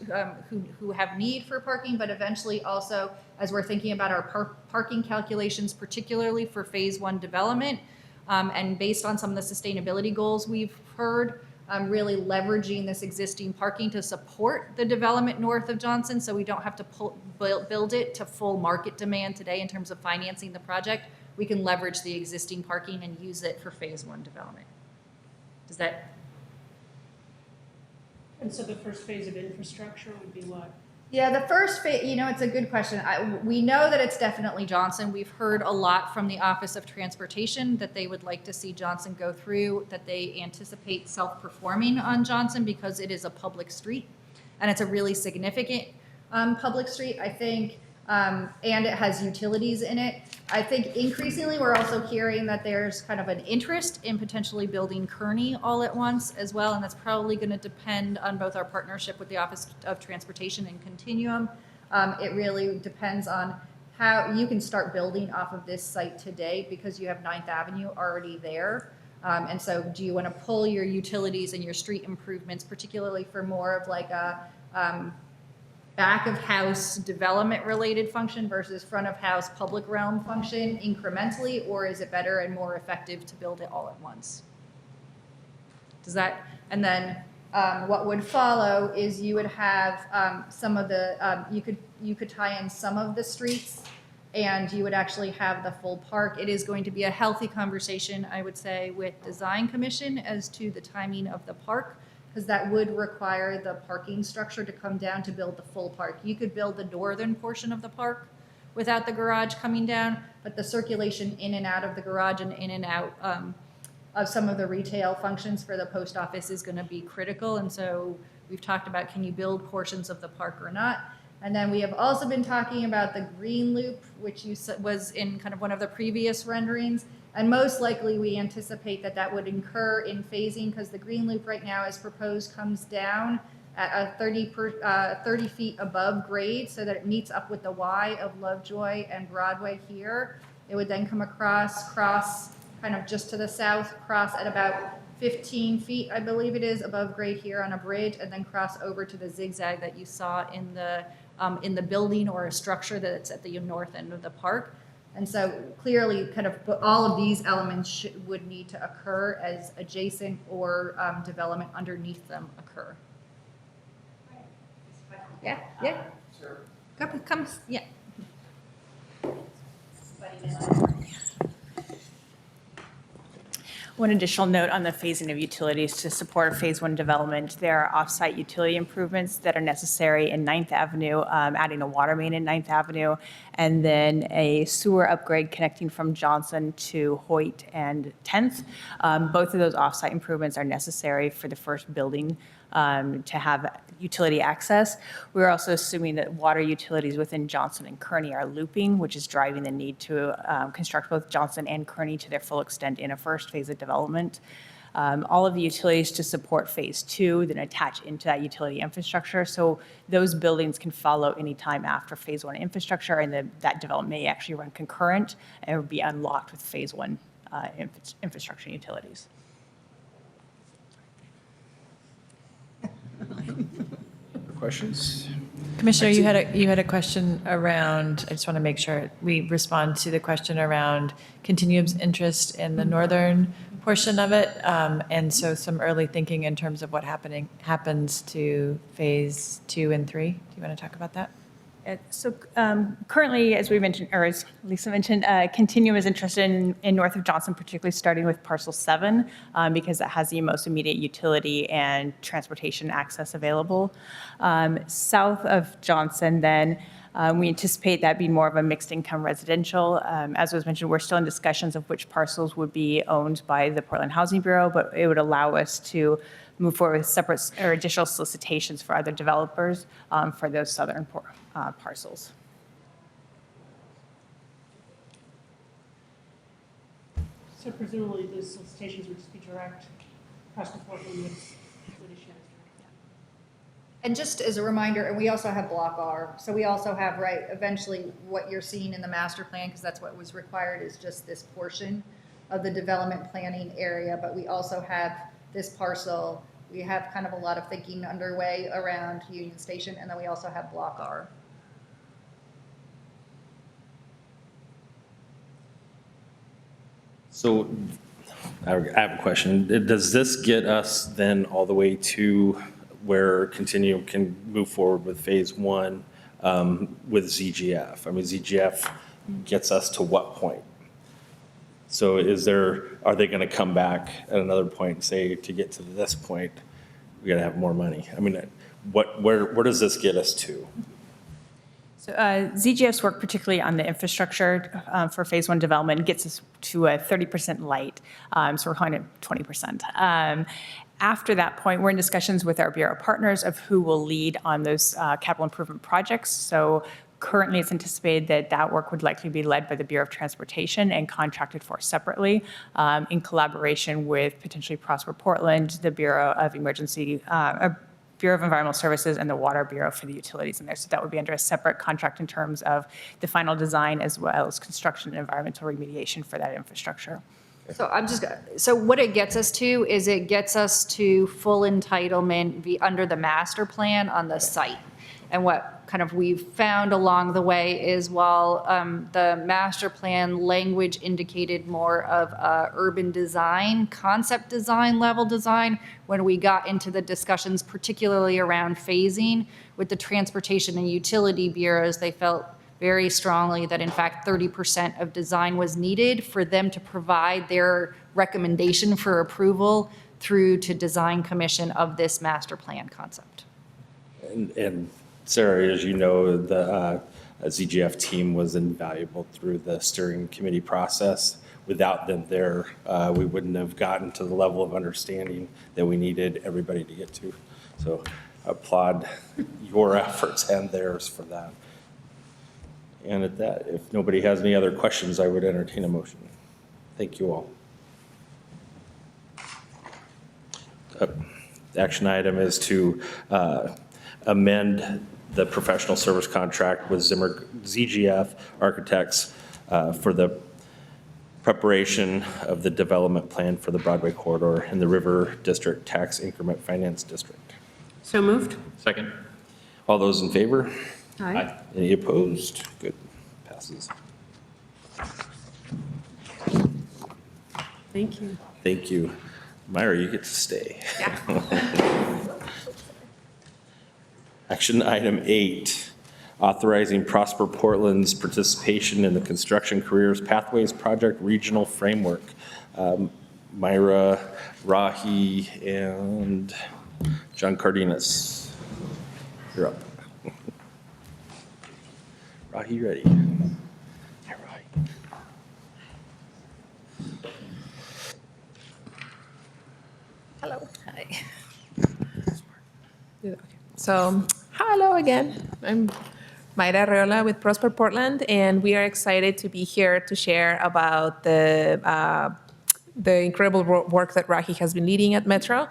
who have need for parking, but eventually also as we're thinking about our parking calculations, particularly for phase one development, and based on some of the sustainability goals we've heard, really leveraging this existing parking to support the development north of Johnson, so we don't have to build it to full market demand today in terms of financing the project. We can leverage the existing parking and use it for phase one development. Does that? And so the first phase of infrastructure would be what? Yeah, the first phase, it's a good question. We know that it's definitely Johnson. We've heard a lot from the Office of Transportation that they would like to see Johnson go through, that they anticipate self-performing on Johnson because it is a public street and it's a really significant public street, I think, and it has utilities in it. I think increasingly we're also hearing that there's kind of an interest in potentially building Kearney all at once as well, and that's probably going to depend on both our partnership with the Office of Transportation and Continuum. It really depends on how you can start building off of this site today because you have 9th Avenue already there. And so do you want to pull your utilities and your street improvements, particularly for more of like a back of house development related function versus front of house public realm function incrementally, or is it better and more effective to build it all at once? Does that, and then what would follow is you would have some of the, you could tie in some of the streets and you would actually have the full park. It is going to be a healthy conversation, I would say, with Design Commission as to the timing of the park, because that would require the parking structure to come down to build the full park. You could build the northern portion of the park without the garage coming down, but the circulation in and out of the garage and in and out of some of the retail functions for the post office is going to be critical. And so we've talked about, can you build portions of the park or not? And then we have also been talking about the green loop, which was in kind of one of the previous renderings. And most likely we anticipate that that would incur in phasing because the green loop right now as proposed comes down at 30 feet above grade so that it meets up with the Y of Lovejoy and Broadway here. It would then come across, cross kind of just to the south, cross at about 15 feet, I believe it is, above grade here on a bridge, and then cross over to the zigzag that you saw in the building or a structure that's at the north end of the park. And so clearly kind of all of these elements would need to occur as adjacent or development underneath them occur. Yeah, yeah. Sure. Come, yeah. One additional note on the phasing of utilities to support phase one development. There are off-site utility improvements that are necessary in 9th Avenue, adding a water main in 9th Avenue, and then a sewer upgrade connecting from Johnson to Hoyt and 10th. Both of those off-site improvements are necessary for the first building to have utility access. We're also assuming that water utilities within Johnson and Kearney are looping, which is driving the need to construct both Johnson and Kearney to their full extent in a first phase of development. All of the utilities to support phase two then attach into that utility infrastructure. So those buildings can follow anytime after phase one infrastructure, and that development may actually run concurrent and be unlocked with phase one infrastructure utilities. questions? Commissioner, you had a question around, I just want to make sure we respond to the question around Continuum's interest in the northern portion of it. And so some early thinking in terms of what happens to phase 2 and 3. Do you want to talk about that? So currently, as we mentioned, or as Lisa mentioned, Continuum is interested in north of Johnson, particularly starting with parcel 7, because it has the most immediate utility and transportation access available. South of Johnson, then, we anticipate that being more of a mixed income residential. As was mentioned, we're still in discussions of which parcels would be owned by the Portland Housing Bureau, but it would allow us to move forward with separate or additional solicitations for other developers for those southern parcels. So presumably those solicitations would just be direct across the Portland with Disposition. And just as a reminder, and we also have Block R, so we also have, right, eventually what you're seeing in the master plan, because that's what was required, is just this portion of the development planning area, but we also have this parcel. We have kind of a lot of thinking underway around Union Station, and then we also have Block R. So I have a question. Does this get us then all the way to where Continuum can move forward with phase 1 with ZGF? I mean, ZGF gets us to what point? So are they going to come back at another point and say, to get to this point, we got to have more money? I mean, where does this get us to? So ZGF's work, particularly on the infrastructure for phase 1 development, gets us to a 30% light. So we're calling it 20%. After that point, we're in discussions with our Bureau partners of who will lead on those capital improvement projects. So currently, it's anticipated that that work would likely be led by the Bureau of Transportation and contracted for separately in collaboration with potentially Prosper Portland, the Bureau of Bureau of Environmental Services, and the Water Bureau for the utilities in there. So that would be under a separate contract in terms of the final design as well as construction and environmental remediation for that infrastructure. So what it gets us to is it gets us to full entitlement under the master plan on the site. And what kind of we've found along the way is while the master plan language indicated more of urban design, concept design, level design, when we got into the discussions, particularly around phasing with the transportation and utility bureaus, they felt very strongly that in fact 30% of design was needed for them to provide their recommendation for approval through to design commission of this master plan concept. And Sarah, as you know, the ZGF team was invaluable through the steering committee process. Without them there, we wouldn't have gotten to the level of understanding that we needed everybody to get to. So applaud your efforts and theirs for that. And at that, if nobody has any other questions, I would entertain a motion. Thank you all. Action item is to amend the professional service contract with ZGF Architects for the preparation of the development plan for the Broadway corridor in the River District Tax Increment Finance District. So moved? Second. All those in favor? Aye. Any opposed? Good. Passes. Thank you. Thank you. Myra, you get to stay. Action item 8, authorizing Prosper Portland's participation in the Construction Careers Pathways Project Regional Framework. Myra, Rahi, and John Cardenas. You're up. Rahi, ready? Hi, Rahi. Hello. Hi. So, hello again. I'm Mayra Arreola with Prosper Portland, and we are excited to be here to share about the incredible work that Rahi has been leading at Metro.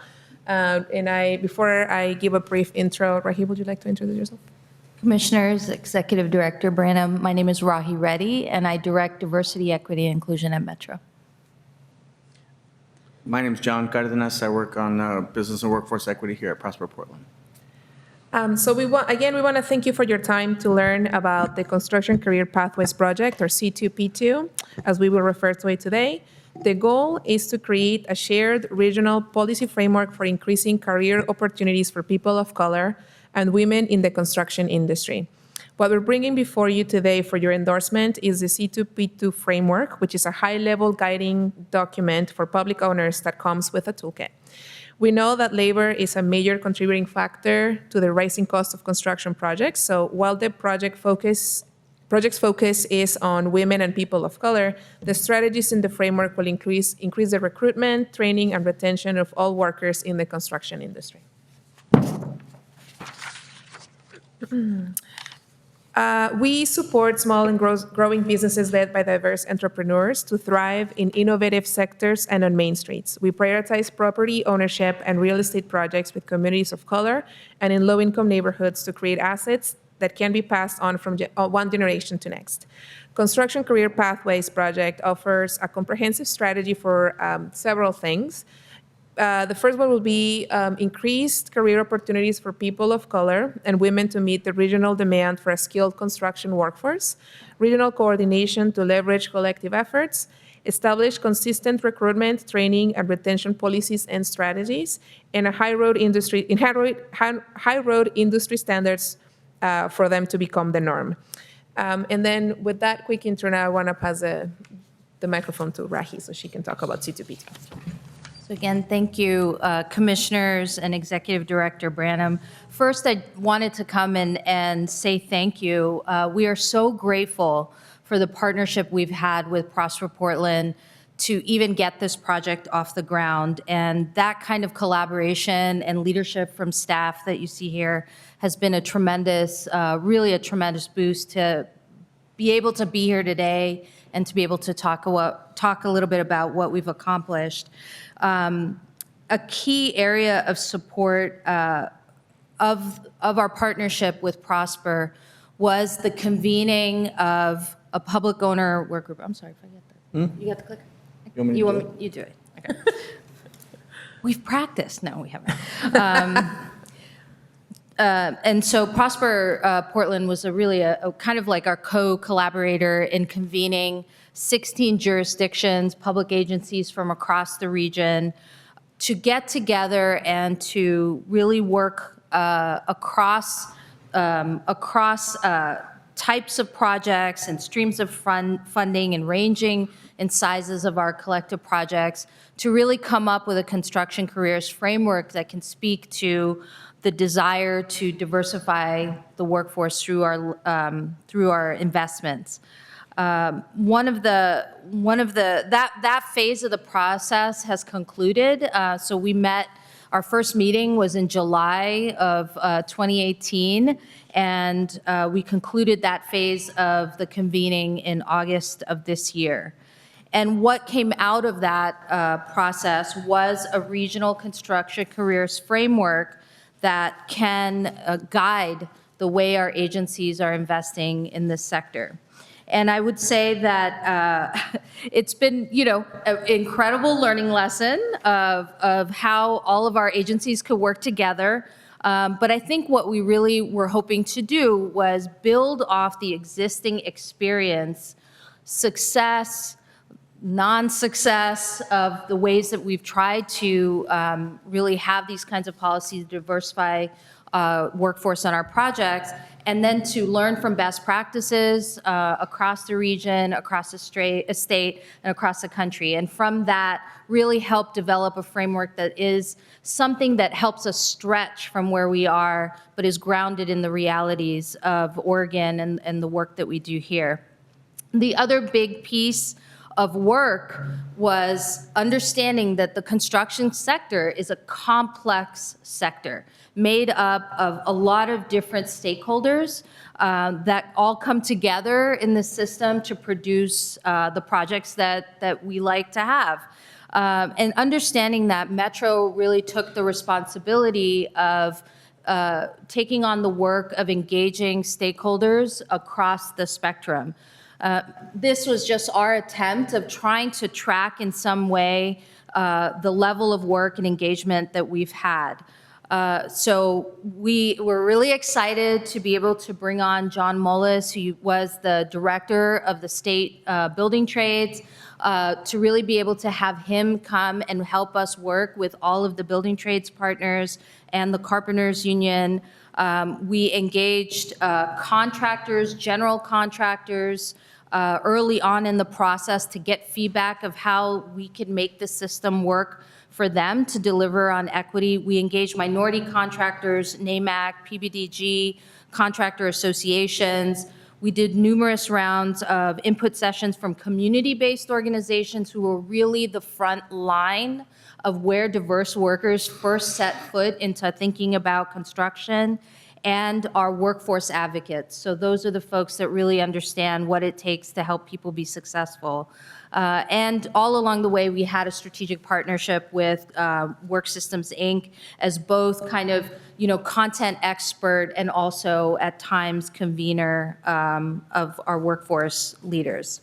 Before I give a brief intro, Rahi, would you like to introduce yourself? Commissioners, Executive Director Branham, my name is Rahi Reddy, and I direct diversity, equity, and inclusion at Metro. My name is John Cardenas. I work on business and workforce equity here at Prosper Portland. So we want to thank you for your time to learn about the Construction Career Pathways Project, or C2P2, as we will refer to it today. The goal is to create a shared regional policy framework for increasing career opportunities for people of color and women in the construction industry. What we're bringing before you today for your endorsement is the C2P2 framework, which is a high-level guiding document for public owners that comes with a toolkit. We know that labor is a major contributing factor to the rising cost of construction projects. So while the project's focus is on women and people of color, the strategies in the framework will increase the recruitment, training, and retention of all workers in the construction industry. We support small and growing businesses led by diverse entrepreneurs to thrive in innovative sectors and on main streets. We prioritize property ownership and real estate projects with communities of color and in low-income neighborhoods to create assets that can be passed on from one generation to next. Construction Career Pathways Project offers a comprehensive strategy for several things. The first one will be increased career opportunities for people of color and women to meet the regional demand for a skilled construction workforce, regional coordination to leverage collective efforts, establish consistent recruitment, training, and retention policies and strategies, and high road industry standards for them to become the norm. And then with that quick intro, now I want to pass the microphone to Rahi so she can talk about C2P2. So again, thank you, Commissioners and Executive Director Branham. First, I wanted to come in and say thank you. We are so grateful for the partnership we've had with Prosper Portland to even get this project off the ground. And that kind of collaboration and leadership from staff that you see here has been a tremendous, really a tremendous boost to be able to be here today and to be able to talk a little bit about what we've accomplished. A key area of support of our partnership with Prosper was the convening of a public owner work group. I'm sorry if I get that. You got the clicker? You do it. Okay. We've practiced. No, we haven't. And so Prosper Portland was really a kind of like our co-collaborator in convening 16 jurisdictions, public agencies from across the region to get together and to really work across types of projects and streams of funding and ranging in sizes of our collective projects to really come up with a construction careers framework that can speak to the desire to diversify the workforce through our investments. That phase of the process has concluded. So we met. Our first meeting was in July of 2018, and we concluded that phase of the convening in August of this year. And what came out of that process was a regional construction careers framework that can guide the way our agencies are investing in this sector. And I would say that it's been, an incredible learning lesson of how all of our agencies could work together. But I think what we really were hoping to do was build off the existing experience, success, non-success of the ways that we've tried to really have these kinds of policies to diversify workforce on our projects, and then to learn from best practices across the region, across the state, and across the country. And from that, really help develop a framework that is something that helps us stretch from where we are, but is grounded in the realities of Oregon and the work that we do here. The other big piece of work was understanding that the construction sector is a complex sector made up of a lot of different stakeholders that all come together in the system to produce the projects that we like to have. And understanding that Metro really took the responsibility of taking on the work of engaging stakeholders across the spectrum. This was just our attempt of trying to track in some way the level of work and engagement that we've had. So we were really excited to be able to bring on John Mullis, who was the director of the state building trades, to really be able to have him come and help us work with all of the building trades partners and the carpenters union. We engaged contractors, general contractors, early on in the process to get feedback of how we could make the system work for them to deliver on equity. We engaged minority contractors, NAMAC, PBDG, contractor associations. We did numerous rounds of input sessions from community-based organizations who were really the front line of where diverse workers first set foot into thinking about construction, and our workforce advocates. So those are the folks that really understand what it takes to help people be successful. And all along the way, we had a strategic partnership with Work Systems, Inc. as both kind of, content expert and also at times convener of our workforce leaders.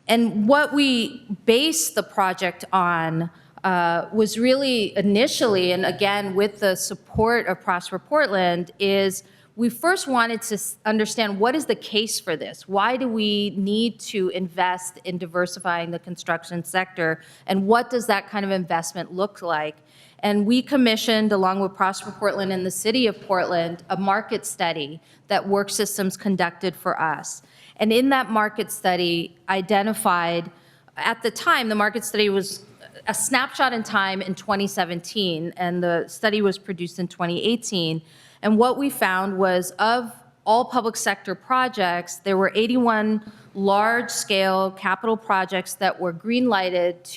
And what we based the project on was really initially, and again with the support of Prosper Portland, is we first wanted to understand what is the case for this? Why do we need to invest in diversifying the construction sector? And what does that kind of investment look like? And we commissioned, along with Prosper Portland and the City of Portland, a market study that Work Systems conducted for us. And in that market study identified, at the time, the market study was a snapshot in time in 2017, and the study was produced in 2018. And what we found was, of all public sector projects, there were 81 large-scale capital projects that were green-lighted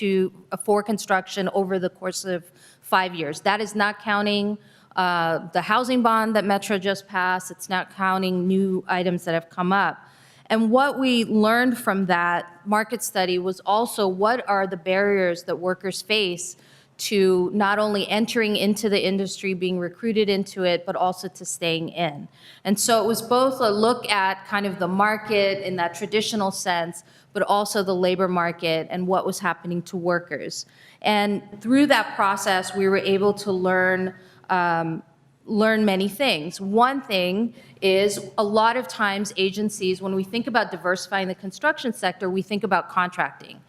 for construction over the course of 5 years. That is not counting the housing bond that Metro just passed. It's not counting new items that have come up. And what we learned from that market study was also what are the barriers that workers face to not only entering into the industry, being recruited into it, but also to staying in. And so it was both a look at kind of the market in that traditional sense, but also the labor market and what was happening to workers. And through that process, we were able to learn many things. One thing is a lot of times agencies, when we think about diversifying the construction sector, we think about contracting.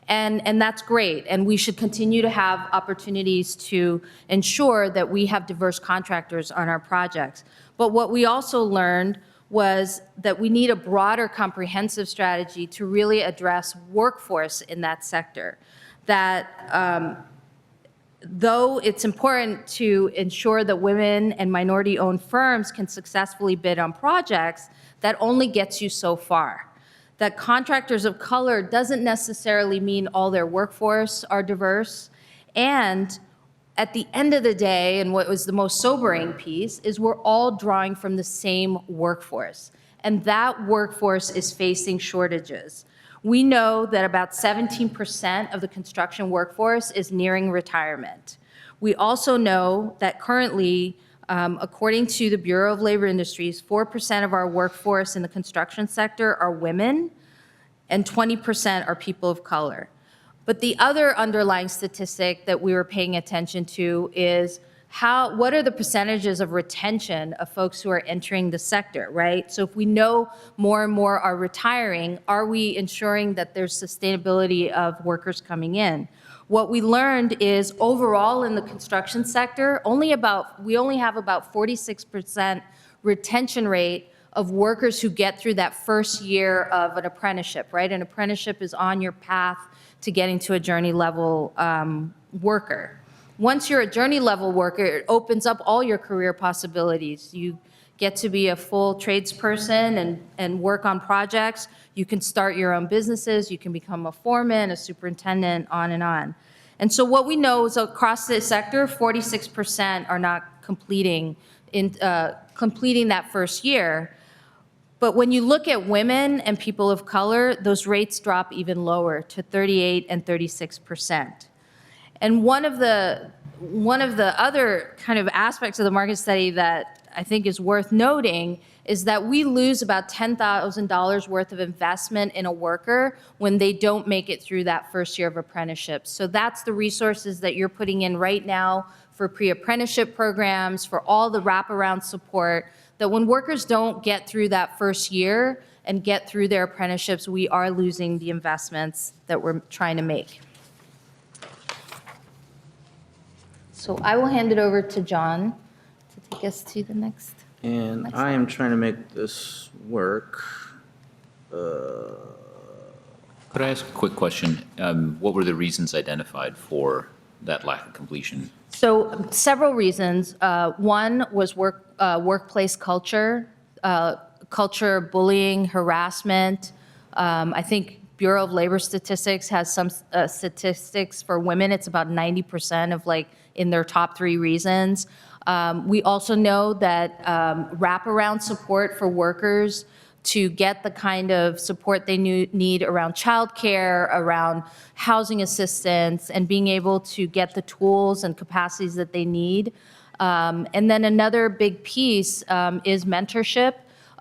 And that's great, and we should continue to have opportunities to ensure that we have diverse contractors on our projects. But what we also learned was that we need a broader comprehensive strategy to really address workforce in that sector. That though it's important to ensure that women and minority-owned firms can successfully bid on projects, that only gets you so far. That contractors of color doesn't necessarily mean all their workforce are diverse. And at the end of the day, and what was the most sobering piece, is we're all drawing from the same workforce. And that workforce is facing shortages. We know that about 17% of the construction workforce is nearing retirement. We also know that currently, according to the Bureau of Labor Industries, 4% of our workforce in the construction sector are women, and 20% are people of color. But the other underlying statistic that we were paying attention to is what are the percentages of retention of folks who are entering the sector, right? So if we know more and more are retiring, are we ensuring that there's sustainability of workers coming in? What we learned is overall in the construction sector, we only have about 46% retention rate of workers who get through that first year of an apprenticeship, right? An apprenticeship is on your path to getting to a journey level worker. Once you're a journey level worker, it opens up all your career possibilities. You get to be a full tradesperson and work on projects. You can start your own businesses. You can become a foreman, a superintendent, on and on. And so what we know is across the sector, 46% are not completing that first year. But when you look at women and people of color, those rates drop even lower to 38 and 36%. And one of the other kind of aspects of the market study that I think is worth noting is that we lose about $10,000 worth of investment in a worker when they don't make it through that first year of apprenticeship. So that's the resources that you're putting in right now for pre-apprenticeship programs, for all the wraparound support, that when workers don't get through that first year and get through their apprenticeships, we are losing the investments that we're trying to make. So I will hand it over to John to take us to the next. And Next I am trying to make this work. Could I ask a quick question? What were the reasons identified for that lack of completion? So several reasons. One was workplace culture, culture, bullying, harassment. I think Bureau of Labor Statistics has some statistics for women. It's about 90% of like in their top 3 reasons. We also know that wraparound support for workers to get the kind of support they need around childcare, around housing assistance, and being able to get the tools and capacities that they need. And then another big piece is mentorship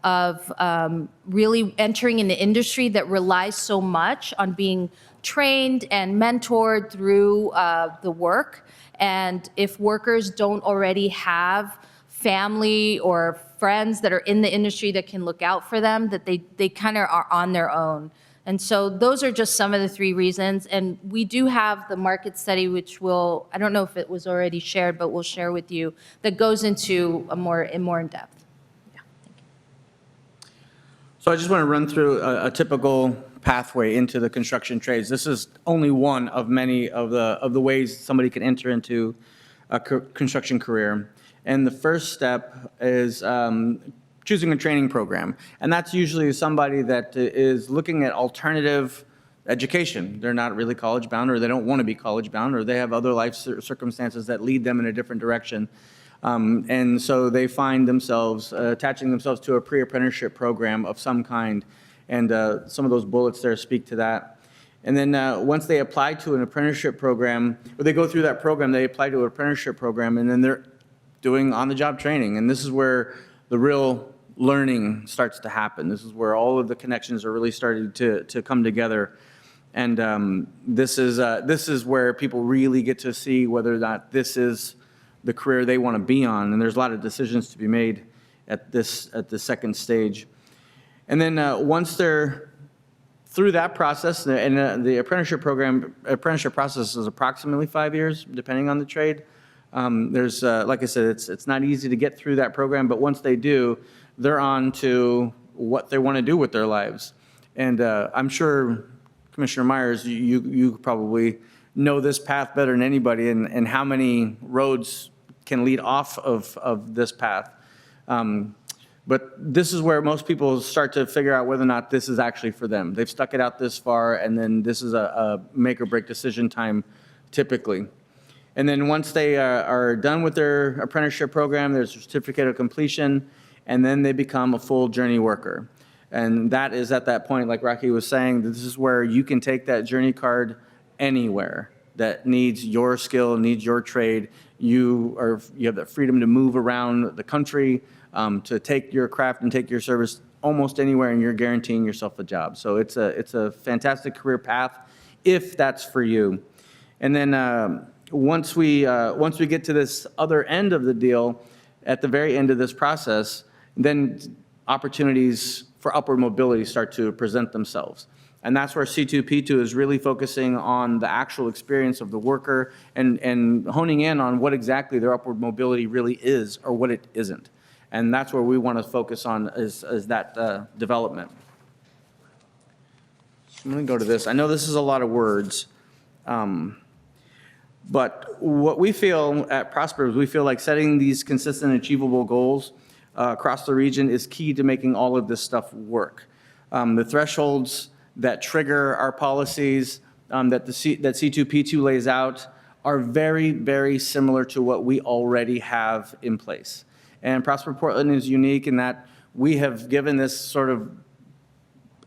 of really entering an industry that relies so much on being trained and mentored through the work. And if workers don't already have family or friends that are in the industry that can look out for them, that they kind of are on their own. And so those are just some of the 3 reasons. And we do have the market study, which will, I don't know if it was already shared, but we'll share with you, that goes into more in depth. Yeah, thank you. So I just want to run through a typical pathway into the construction trades. This is only one of many of the ways somebody can enter into a construction career. And the first step is choosing a training program. And that's usually somebody that is looking at alternative education. They're not really college bound, or they don't want to be college bound, or they have other life circumstances that lead them in a different direction. And so they find themselves attaching themselves to a pre-apprenticeship program of some kind. And some of those bullets there speak to that. And then once they apply to an apprenticeship program, or they go through that program, they apply to an apprenticeship program, and then they're doing on-the-job training. And this is where the real learning starts to happen. This is where all of the connections are really starting to come together. And this is where people really get to see whether or not this is the career they want to be on. And there's a lot of decisions to be made at the second stage. And then once they're through that process, and the apprenticeship process is approximately 5 years, depending on the trade. There's, like I said, it's not easy to get through that program, but once they do, they're on to what they want to do with their lives. And I'm sure, Commissioner Myers, you probably know this path better than anybody, and how many roads can lead off of this path. But this is where most people start to figure out whether or not this is actually for them. They've stuck it out this far, and then this is a make or break decision time typically. And then once they are done with their apprenticeship program, there's a certificate of completion, and then they become a full journey worker. And that is at that point, like Rocky was saying, this is where you can take that journey card anywhere that needs your skill, needs your trade. You have the freedom to move around the country, to take your craft and take your service almost anywhere, and you're guaranteeing yourself a job. So it's a fantastic career path if that's for you. And then once we get to this other end of the deal, at the very end of this process, then opportunities for upward mobility start to present themselves. And that's where C2P2 is really focusing on the actual experience of the worker and honing in on what exactly their upward mobility really is or what it isn't. And that's where we want to focus on is that development. I'm going to go to this. I know this is a lot of words. But what we feel at Prosper is we feel like setting these consistent, achievable goals across the region is key to making all of this stuff work. The thresholds that trigger our policies that C2P2 lays out are very, very similar to what we already have in place. And Prosper Portland is unique in that we have given this sort of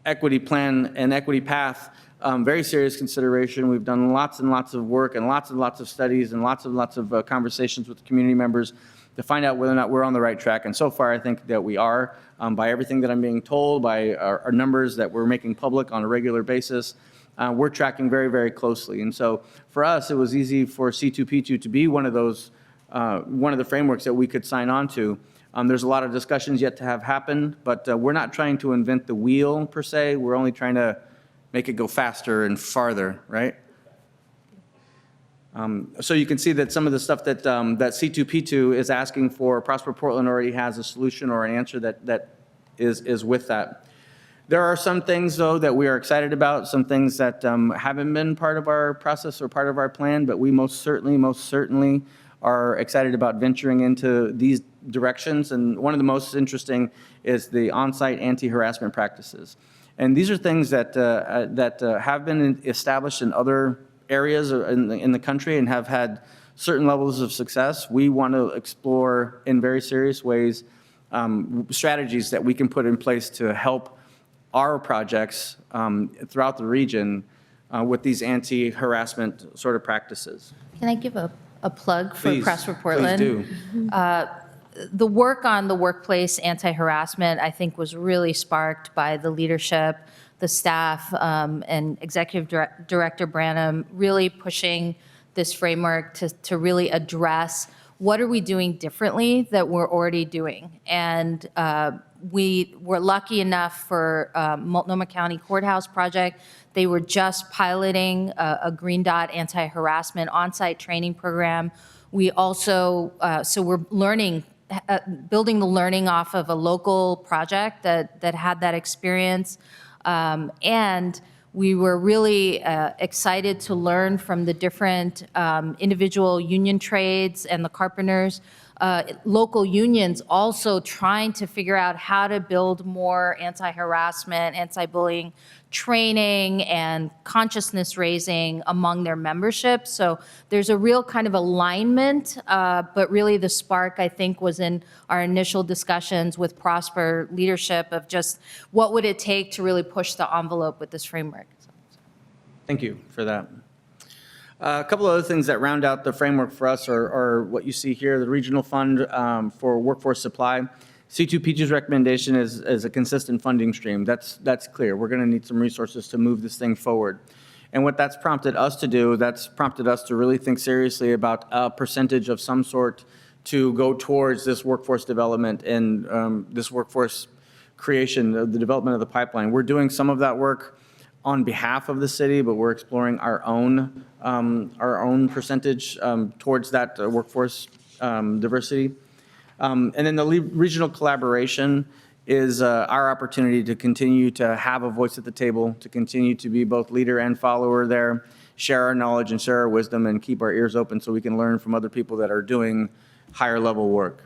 equity plan and equity path very serious consideration. We've done lots and lots of work and lots of studies and lots of conversations with the community members to find out whether or not we're on the right track. And so far, I think that we are, by everything that I'm being told, by our numbers that we're making public on a regular basis. We're tracking very, very closely. And so for us, it was easy for C2P2 to be one of those one of the frameworks that we could sign on to. There's a lot of discussions yet to have happen, but we're not trying to invent the wheel per se. We're only trying to make it go faster and farther, right? So you can see that some of the stuff that C2P2 is asking for, Prosper Portland already has a solution or an answer that is with that. There are some things, though, that we are excited about, some things that haven't been part of our process or part of our plan, but we most certainly are excited about venturing into these directions. And one of the most interesting is the on-site anti-harassment practices. And these are things that have been established in other areas in the country and have had certain levels of success. We want to explore in very serious ways strategies that we can put in place to help our projects throughout the region with these anti-harassment sort of practices. Can I give a plug for Please, Prosper Portland? Please do. The work on the workplace anti-harassment, I think, was really sparked by the leadership, the staff, and Executive Director Branham really pushing this framework to really address what are we doing differently that we're already doing. And we were lucky enough for Multnomah County Courthouse project. They were just piloting a Green Dot anti-harassment on-site training program. We also, so we're learning, building the learning off of a local project that had that experience. And we were really excited to learn from the different individual union trades and the carpenters. Local unions also trying to figure out how to build more anti-harassment, anti-bullying training and consciousness raising among their membership. So there's a real kind of alignment, but really the spark, I think, was in our initial discussions with Prosper leadership of just what would it take to really push the envelope with this framework. Thank you for that. A couple of other things that round out the framework for us are what you see here, the Regional Fund for Workforce Supply. C2P2's recommendation is a consistent funding stream. That's clear. We're going to need some resources to move this thing forward. And what that's prompted us to do, that's prompted us to really think seriously about a percentage of some sort to go towards this workforce development and this workforce creation, the development of the pipeline. We're doing some of that work on behalf of the city, but we're exploring our own percentage towards that workforce diversity. And then the regional collaboration is our opportunity to continue to have a voice at the table, to continue to be both leader and follower there, share our knowledge and share our wisdom, and keep our ears open so we can learn from other people that are doing higher level work.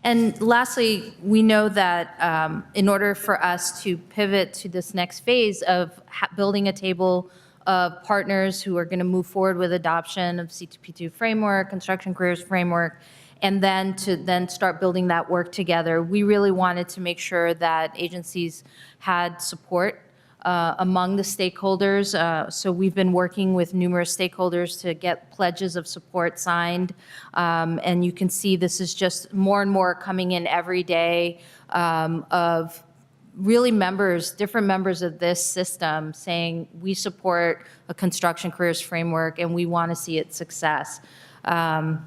And lastly, we know that in order for us to pivot to this next phase of building a table of partners who are going to move forward with adoption of C2P2 framework, construction careers framework, and then to start building that work together, we really wanted to make sure that agencies had support among the stakeholders. So we've been working with numerous stakeholders to get pledges of support signed. And you can see this is just more and more coming in every day of really different members of this system saying we support a construction careers framework and we want to see its success. And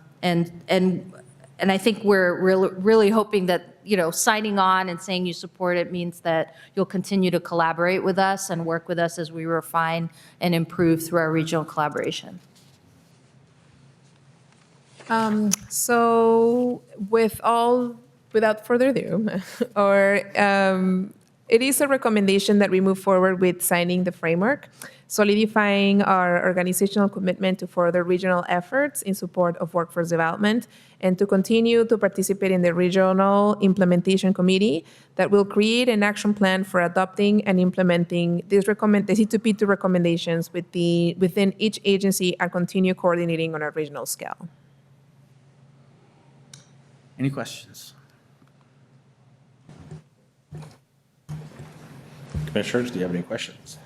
I think we're really hoping that, signing on and saying you support it means that you'll continue to collaborate with us and work with us as we refine and improve through our regional collaboration. So without further ado, it is a recommendation that we move forward with signing the framework, solidifying our organizational commitment to further regional efforts in support of workforce development, and to continue to participate in the regional implementation committee that will create an action plan for adopting and implementing the C2P2 recommendations within each agency and continue coordinating on a regional scale. Any questions? Commissioners, do you have any questions?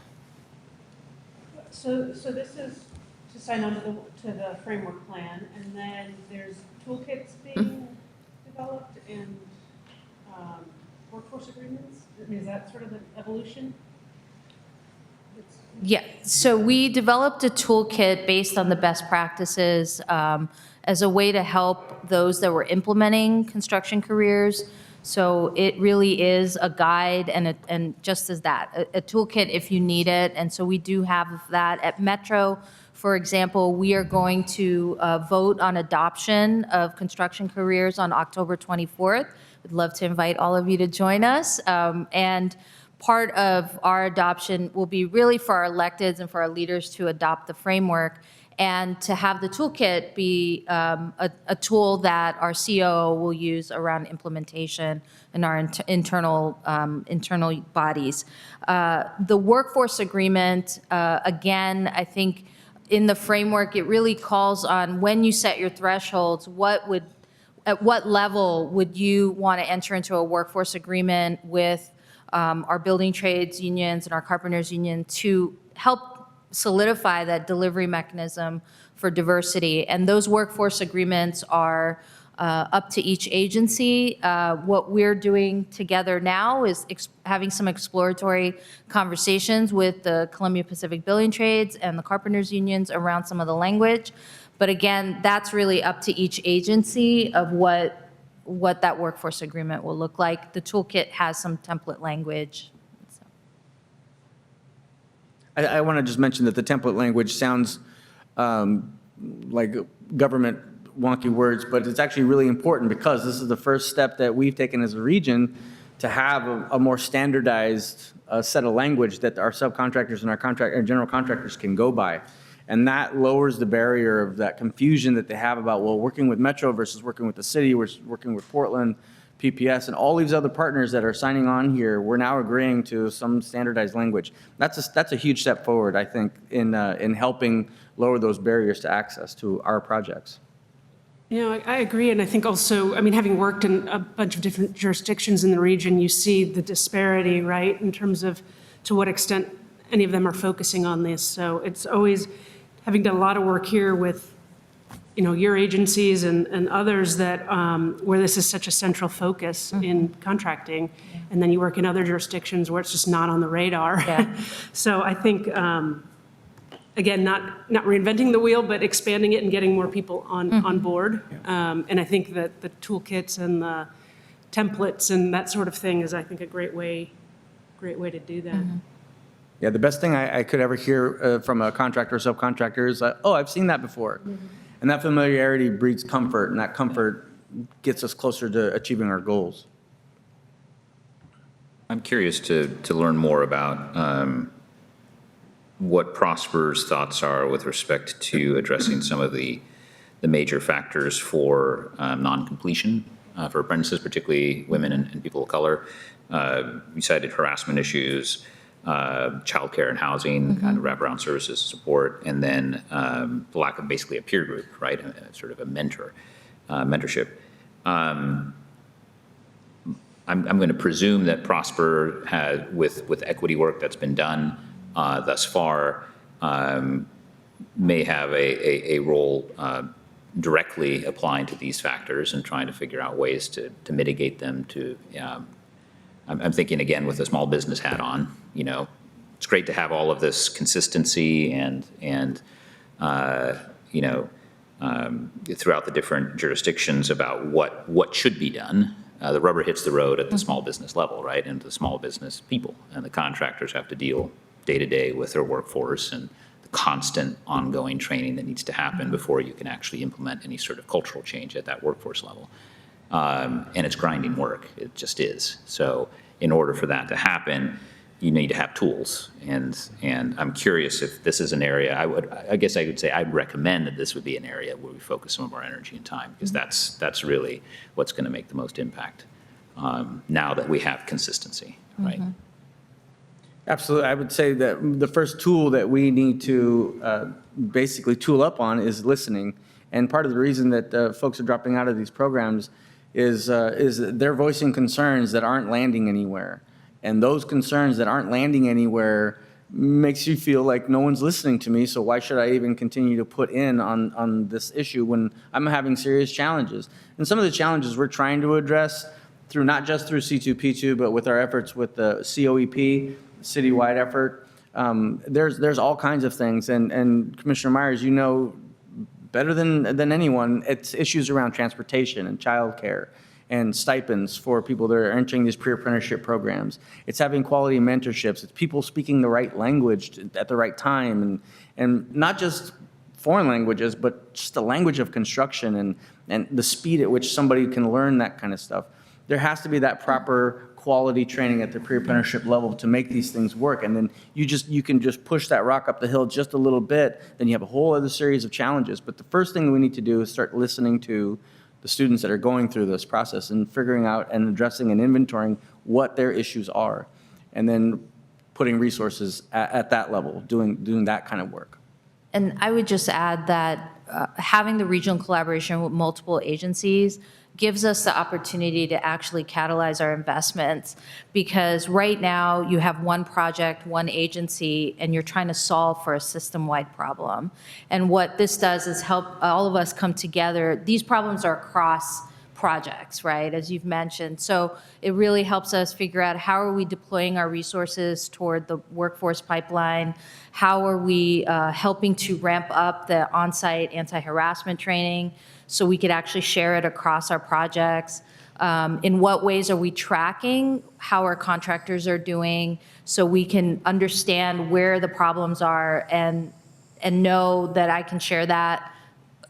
So this is to sign on to the framework plan, and then there's toolkits being developed and workforce agreements? I mean, is that sort of the evolution? Yeah, so we developed a toolkit based on the best practices as a way to help those that were implementing construction careers. So it really is a guide and just as that, a toolkit if you need it. And so we do have that at Metro. For example, we are going to vote on adoption of construction careers on October 24th. We'd love to invite all of you to join us. And part of our adoption will be really for our electeds and for our leaders to adopt the framework and to have the toolkit be a tool that our COO will use around implementation in our internal bodies. The workforce agreement, again, I think in the framework, it really calls on when you set your thresholds, at what level would you want to enter into a workforce agreement with our building trades unions and our carpenters union to help solidify that delivery mechanism for diversity. And those workforce agreements are up to each agency. What we're doing together now is having some exploratory conversations with the Columbia Pacific Building Trades and the carpenters unions around some of the language. But again, that's really up to each agency of what that workforce agreement will look like. The toolkit has some template language. I want to just mention that the template language sounds like government wonky words, but it's actually really important because this is the first step that we've taken as a region to have a more standardized set of language that our subcontractors and our general contractors can go by. And that lowers the barrier of that confusion that they have about, well, working with Metro versus working with the city, working with Portland, PPS, and all these other partners that are signing on here. We're now agreeing to some standardized language. That's a huge step forward, I think, in helping lower those barriers to access to our projects. You know, I agree, and I think also, I mean, having worked in a bunch of different jurisdictions in the region, you see the disparity, right, in terms of to what extent any of them are focusing on this. So it's always, having done a lot of work here with, you know, your agencies and others that, where this is such a central focus in contracting, and then you work in other jurisdictions where it's just not on the radar. Yeah. So I think, again, not reinventing the wheel, but expanding it and getting more people on board. And I think that the toolkits and the templates and that sort of thing is, I think, a great way to do that. Yeah, the best thing I could ever hear from a contractor or subcontractor is, oh, I've seen that before. And that familiarity breeds comfort, and that comfort gets us closer to achieving our goals. I'm curious to learn more about what Prosper's thoughts are with respect to addressing some of the major factors for non-completion for apprentices, particularly women and people of color. You cited harassment issues, childcare and housing, kind of wraparound services support, and then the lack of basically a peer group, right? Sort of a mentorship. I'm going to presume that Prosper has, with equity work that's been done thus far, may have a role directly applying to these factors and trying to figure out ways to mitigate them. I'm thinking again with a small business hat on. You know, it's great to have all of this consistency and you know, throughout the different jurisdictions about what should be done. The rubber hits the road at the small business level, right? And the small business people and the contractors have to deal day to day with their workforce and the constant ongoing training that needs to happen before you can actually implement any sort of cultural change at that workforce level. And it's grinding work, it just is. So in order for that to happen, you need to have tools. And I'm curious if this is an area, I guess I would say I'd recommend that this would be an area where we focus some of our energy and time, because that's really what's going to make the most impact now that we have consistency, right? Absolutely. I would say that the first tool that we need to basically tool up on is listening. And part of the reason that folks are dropping out of these programs is they're voicing concerns that aren't landing anywhere. And those concerns that aren't landing anywhere makes you feel like no one's listening to me, so why should I even continue to put in on this issue when I'm having serious challenges? And some of the challenges we're trying to address not just through C2P2, but with our efforts with the COEP, citywide effort, There's all kinds of things, and Commissioner Myers, you know better than anyone, it's issues around transportation and childcare and stipends for people that are entering these pre-apprenticeship programs. It's having quality mentorships. It's people speaking the right language at the right time, and not just foreign languages, but just the language of construction and the speed at which somebody can learn that kind of stuff. There has to be that proper quality training at the pre-apprenticeship level to make these things work. And then you can just push that rock up the hill just a little bit, then you have a whole other series of challenges. But the first thing we need to do is start listening to the students that are going through this process and figuring out and addressing and inventorying what their issues are, and then putting resources at that level, doing that kind of work. And I would just add that having the regional collaboration with multiple agencies gives us the opportunity to actually catalyze our investments, because right now you have one project, one agency, and you're trying to solve for a system-wide problem. And what this does is help all of us come together. These problems are across projects, right, as you've mentioned. So it really helps us figure out how are we deploying our resources toward the workforce pipeline, how are we helping to ramp up the on-site anti-harassment training so we could actually share it across our projects. In what ways are we tracking how our contractors are doing so we can understand where the problems are and know that I can share that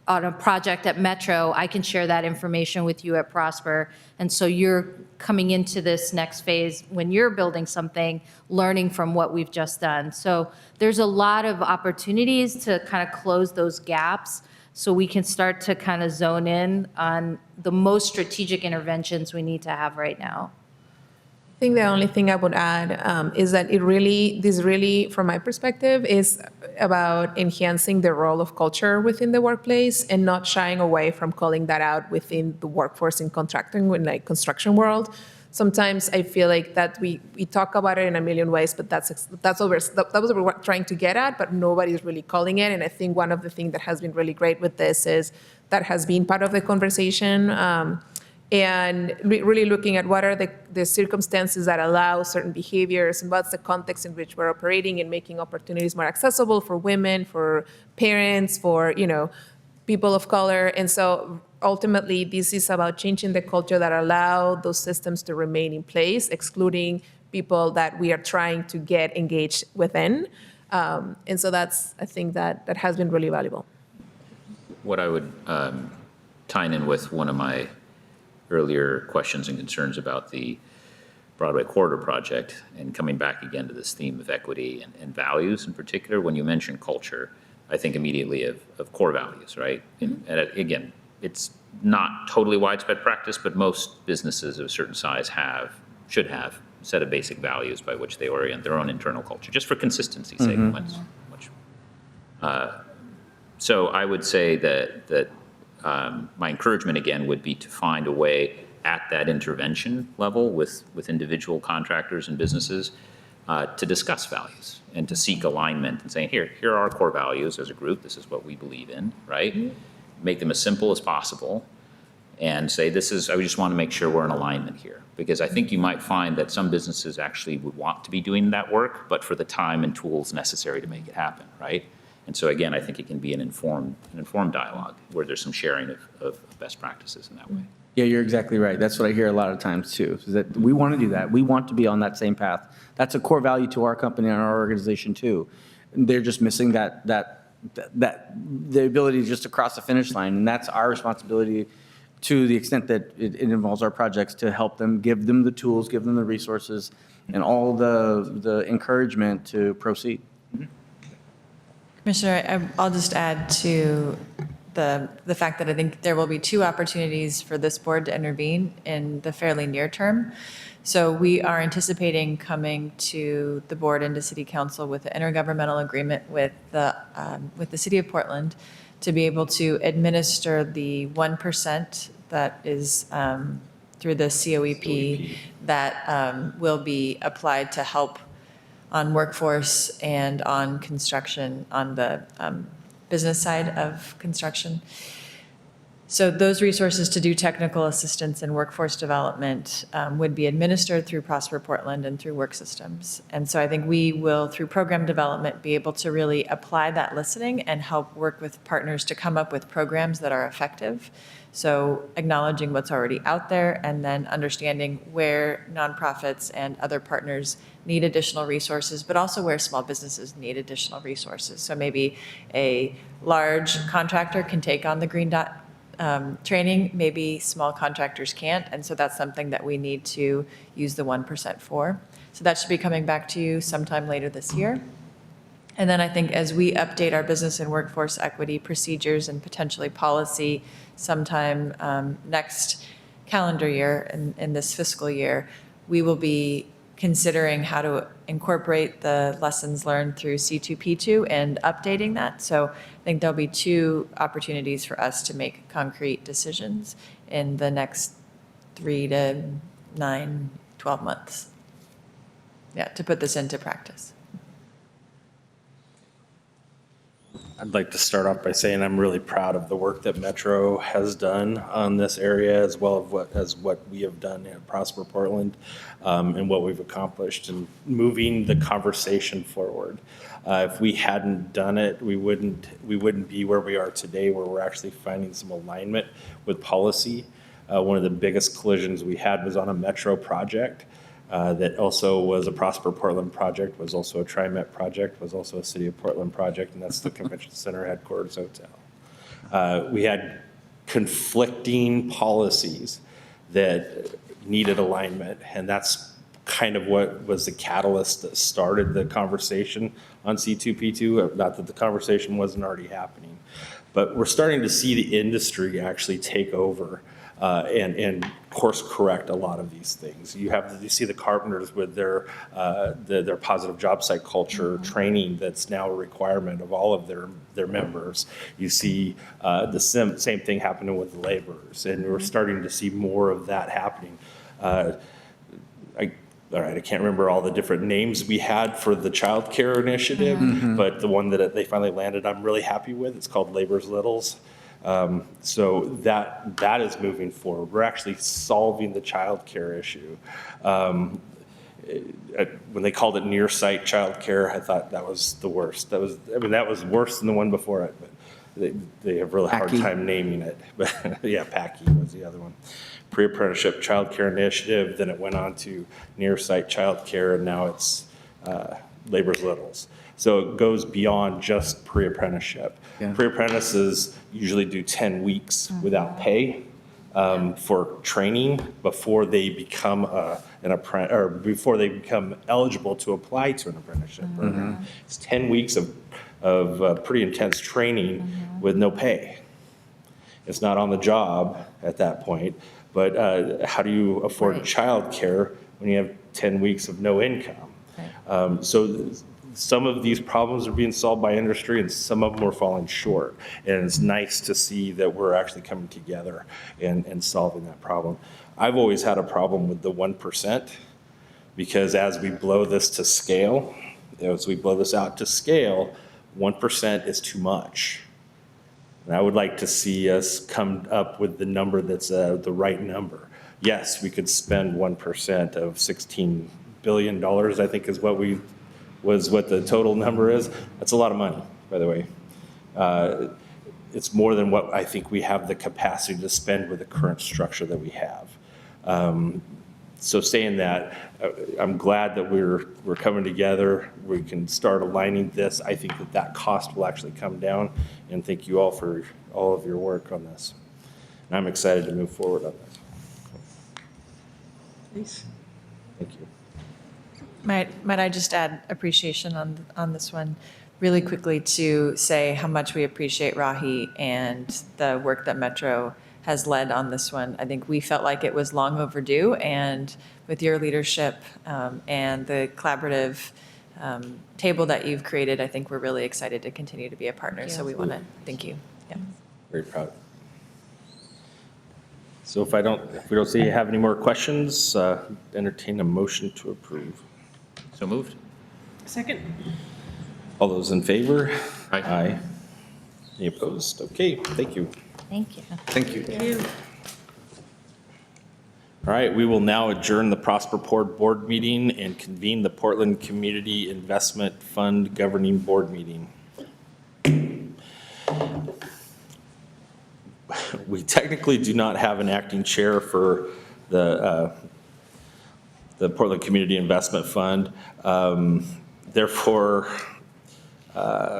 on a project at Metro, I can share that information with you at Prosper. And so you're coming into this next phase when you're building something, learning from what we've just done. So there's a lot of opportunities to kind of close those gaps so we can start to kind of zone in on the most strategic interventions we need to have right now. I think the only thing I would add is that this really, from my perspective, is about enhancing the role of culture within the workplace and not shying away from calling that out within the workforce in contracting, in like construction world. Sometimes I feel like that we talk about it in a million ways, but that was what we're trying to get at, but nobody's really calling it. And I think one of the things that has been really great with this is that has been part of the conversation. And really looking at what are the circumstances that allow certain behaviors and what's the context in which we're operating and making opportunities more accessible for women, for parents, for people of color. And so ultimately, this is about changing the culture that allow those systems to remain in place, excluding people that we are trying to get engaged within. And so I think that has been really valuable. What I would tie in with one of my earlier questions and concerns about the Broadway Corridor project, and coming back again to this theme of equity and values in particular, when you mention culture, I think immediately of core values, right? And again, it's not totally widespread practice, but most businesses of a certain size should have a set of basic values by which they orient their own internal culture, just for consistency's sake. So I would say that my encouragement again would be to find a way at that intervention level with individual contractors and businesses to discuss values and to seek alignment and saying, here are our core values as a group, this is what we believe in, right? Mm-hmm. Make them as simple as possible and say, I just want to make sure we're in alignment here. Because I think you might find that some businesses actually would want to be doing that work, but for the time and tools necessary to make it happen, right? And so again, I think it can be an informed dialogue where there's some sharing of best practices in that way. Yeah, you're exactly right. That's what I hear a lot of times too, is that we want to do that. We want to be on that same path. That's a core value to our company and our organization too. They're just missing the ability just to cross the finish line. And that's our responsibility to the extent that it involves our projects to help them, give them the tools, give them the resources, and all the encouragement to proceed. Commissioner, I'll just add to the fact that I think there will be two opportunities for this board to intervene in the fairly near term. So we are anticipating coming to the board and to City Council with an intergovernmental agreement with the City of Portland to be able to administer the 1% that is through the COEP that will be applied to help on workforce and on construction, on the business side of construction. So those resources to do technical assistance and workforce development would be administered through Prosper Portland and through Work Systems. And so I think we will, through program development, be able to really apply that listening and help work with partners to come up with programs that are effective. So acknowledging what's already out there and then understanding where nonprofits and other partners need additional resources, but also where small businesses need additional resources. So maybe a large contractor can take on the green dot training, maybe small contractors can't, and so that's something that we need to use the 1% for. So that should be coming back to you sometime later this year. And then I think as we update our business and workforce equity procedures and potentially policy sometime next calendar year, in this fiscal year, we will be considering how to incorporate the lessons learned through C2P2 and updating that. So I think there'll be 2 opportunities for us to make concrete decisions in the next 3 to 9, 12 months. Yeah, to put this into practice. I'd like to start off by saying I'm really proud of the work that Metro has done on this area, as well as what we have done at Prosper Portland, and what we've accomplished in moving the conversation forward. If we hadn't done it, we wouldn't be where we are today, where we're actually finding some alignment with policy. One of the biggest collisions we had was on a Metro project. That also was a Prosper Portland project, was also a TriMet project, was also a City of Portland project, and that's the Convention Center headquarters hotel. We had conflicting policies that needed alignment, and that's kind of what was the catalyst that started the conversation on C2P2. Not that the conversation wasn't already happening, but we're starting to see the industry actually take over and course correct a lot of these things. You see the carpenters with their positive job site culture training that's now a requirement of all of their members. You see the same thing happening with the laborers, and we're starting to see more of that happening. I can't remember all the different names we had for the child care initiative, but the one that they finally landed, I'm really happy with. It's called Labor's Littles. So that is moving forward. We're actually solving the child care issue. When they called it near site child care, I thought that was the worst. That was worse than the one before it, but they have a really hard time naming it. But yeah, PACI was the other one. Pre-apprenticeship child care initiative, then it went on to near site child care, and now it's Labor's Littles. So it goes beyond just pre-apprenticeship. Yeah. Pre-apprentices usually do 10 weeks without pay for training before they become an apprentice, or before they become eligible to apply to an apprenticeship program. It's 10 weeks of pretty intense training with no pay. It's not on the job at that point, but how do you afford childcare when you have 10 weeks of no income? So some of these problems are being solved by industry, and some of them are falling short. And it's nice to see that we're actually coming together and solving that problem. I've always had a problem with the 1%, because as we blow this to scale, as we blow this out to scale, 1% is too much. And I would like to see us come up with the number that's the right number. Yes, we could spend 1% of $16 billion, I think is what the total number is. That's a lot of money, by the way. It's more than what I think we have the capacity to spend with the current structure that we have. So saying that, I'm glad that we're coming together. We can start aligning this. I think that cost will actually come down, and thank you all for all of your work on this. And I'm excited to move forward on this. Nice. Thank you. Might I just add appreciation on this one really quickly to say how much we appreciate Rahi and the work that Metro has led on this one. I think we felt like it was long overdue, and with your leadership and the collaborative table that you've created, I think we're really excited to continue to be a partner. So we want to thank you. Yeah. Very proud. So if we don't see you have any more questions, entertain a motion to approve. So moved. Second. All those in favor? Aye. Any opposed? Okay, thank you. Thank you. Thank you. All right, we will now adjourn the Prosper Port Board meeting and convene the Portland Community Investment Fund Governing Board meeting. We technically do not have an acting chair for the Portland Community Investment Fund. Therefore,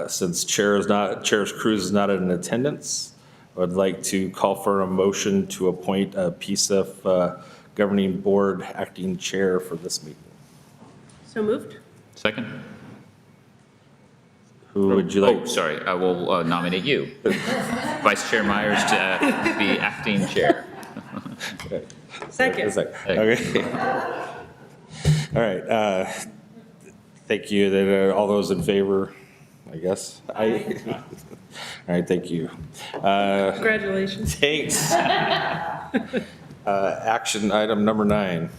since Chair Cruz is not in attendance, I would like to call for a motion to appoint a PSIF Governing Board acting chair for this meeting. So moved? Second? Who would you like? Oh, sorry, I will nominate you, Vice Chair Myers, to be acting chair. Second. Okay. All right. Thank you. Then, all those in favor, I guess? All right, thank you. Congratulations. Thanks. Action item number 9,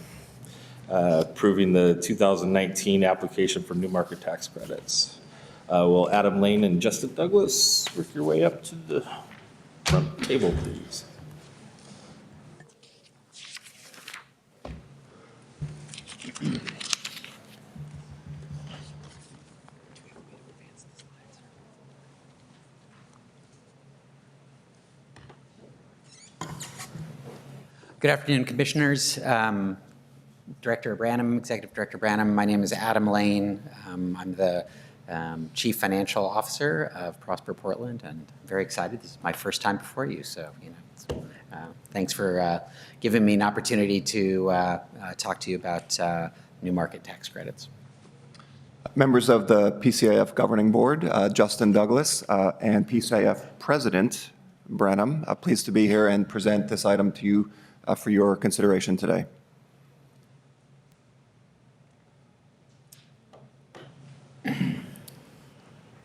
approving the 2019 application for new market tax credits. Will Adam Lane and Justin Douglas work your way up to the front table, please? Good afternoon, Commissioners. Director Branham, Executive Director Branham, my name is Adam Lane. I'm the Chief Financial Officer of Prosper Portland, and I'm very excited. This is my first time before you, so thanks for giving me an opportunity to talk to you about new market tax credits. Members of the PCIF Governing Board, Justin Douglas, and PCIF President Branham, pleased to be here and present this item to you for your consideration today.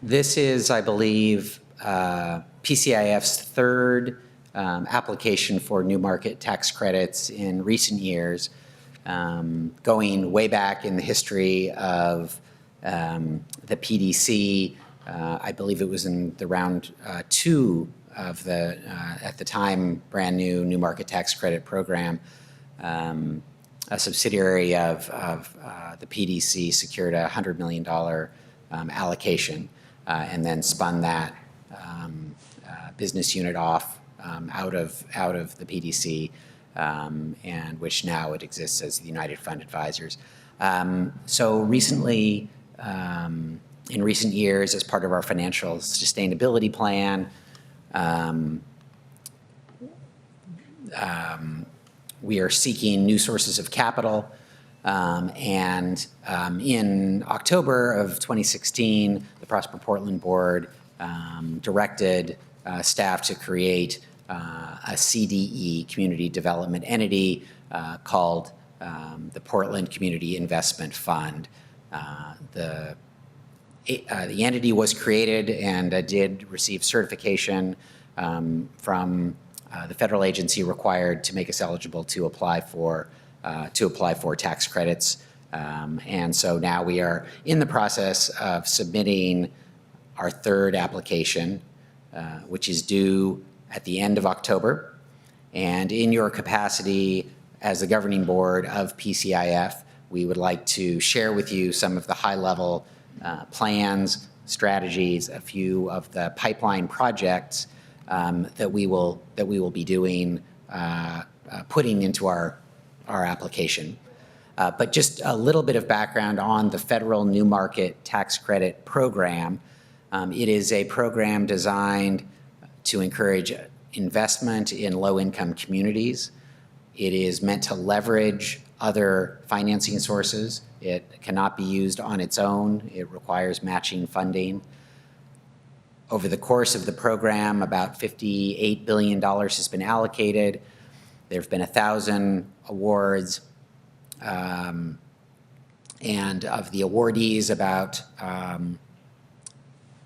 This is, I believe, PCIF's third application for new market tax credits in recent years, going way back in the history of the PDC. I believe it was in the round 2 of the, at the time, brand new market tax credit program. A subsidiary of the PDC secured a $100 million allocation and then spun that business unit off out of the PDC, and which now it exists as the United Fund Advisors. So recently, in recent years, as part of our financial sustainability plan, we are seeking new sources of capital, and in October of 2016, the Prosper Portland Board directed staff to create a CDE, Community Development Entity, called the Portland Community Investment Fund. The entity was created and did receive certification from the federal agency required to make us eligible to apply for tax credits. And so now we are in the process of submitting our third application, which is due at the end of October. And in your capacity as the governing board of PCIF, we would like to share with you some of the high-level plans, strategies, a few of the pipeline projects that we will be doing, putting into our application. But just a little bit of background on the federal new market tax credit program. It is a program designed to encourage investment in low-income communities. It is meant to leverage other financing sources. It cannot be used on its own. It requires matching funding. Over the course of the program, about $58 billion has been allocated. There have been 1,000 awards. And of the awardees, about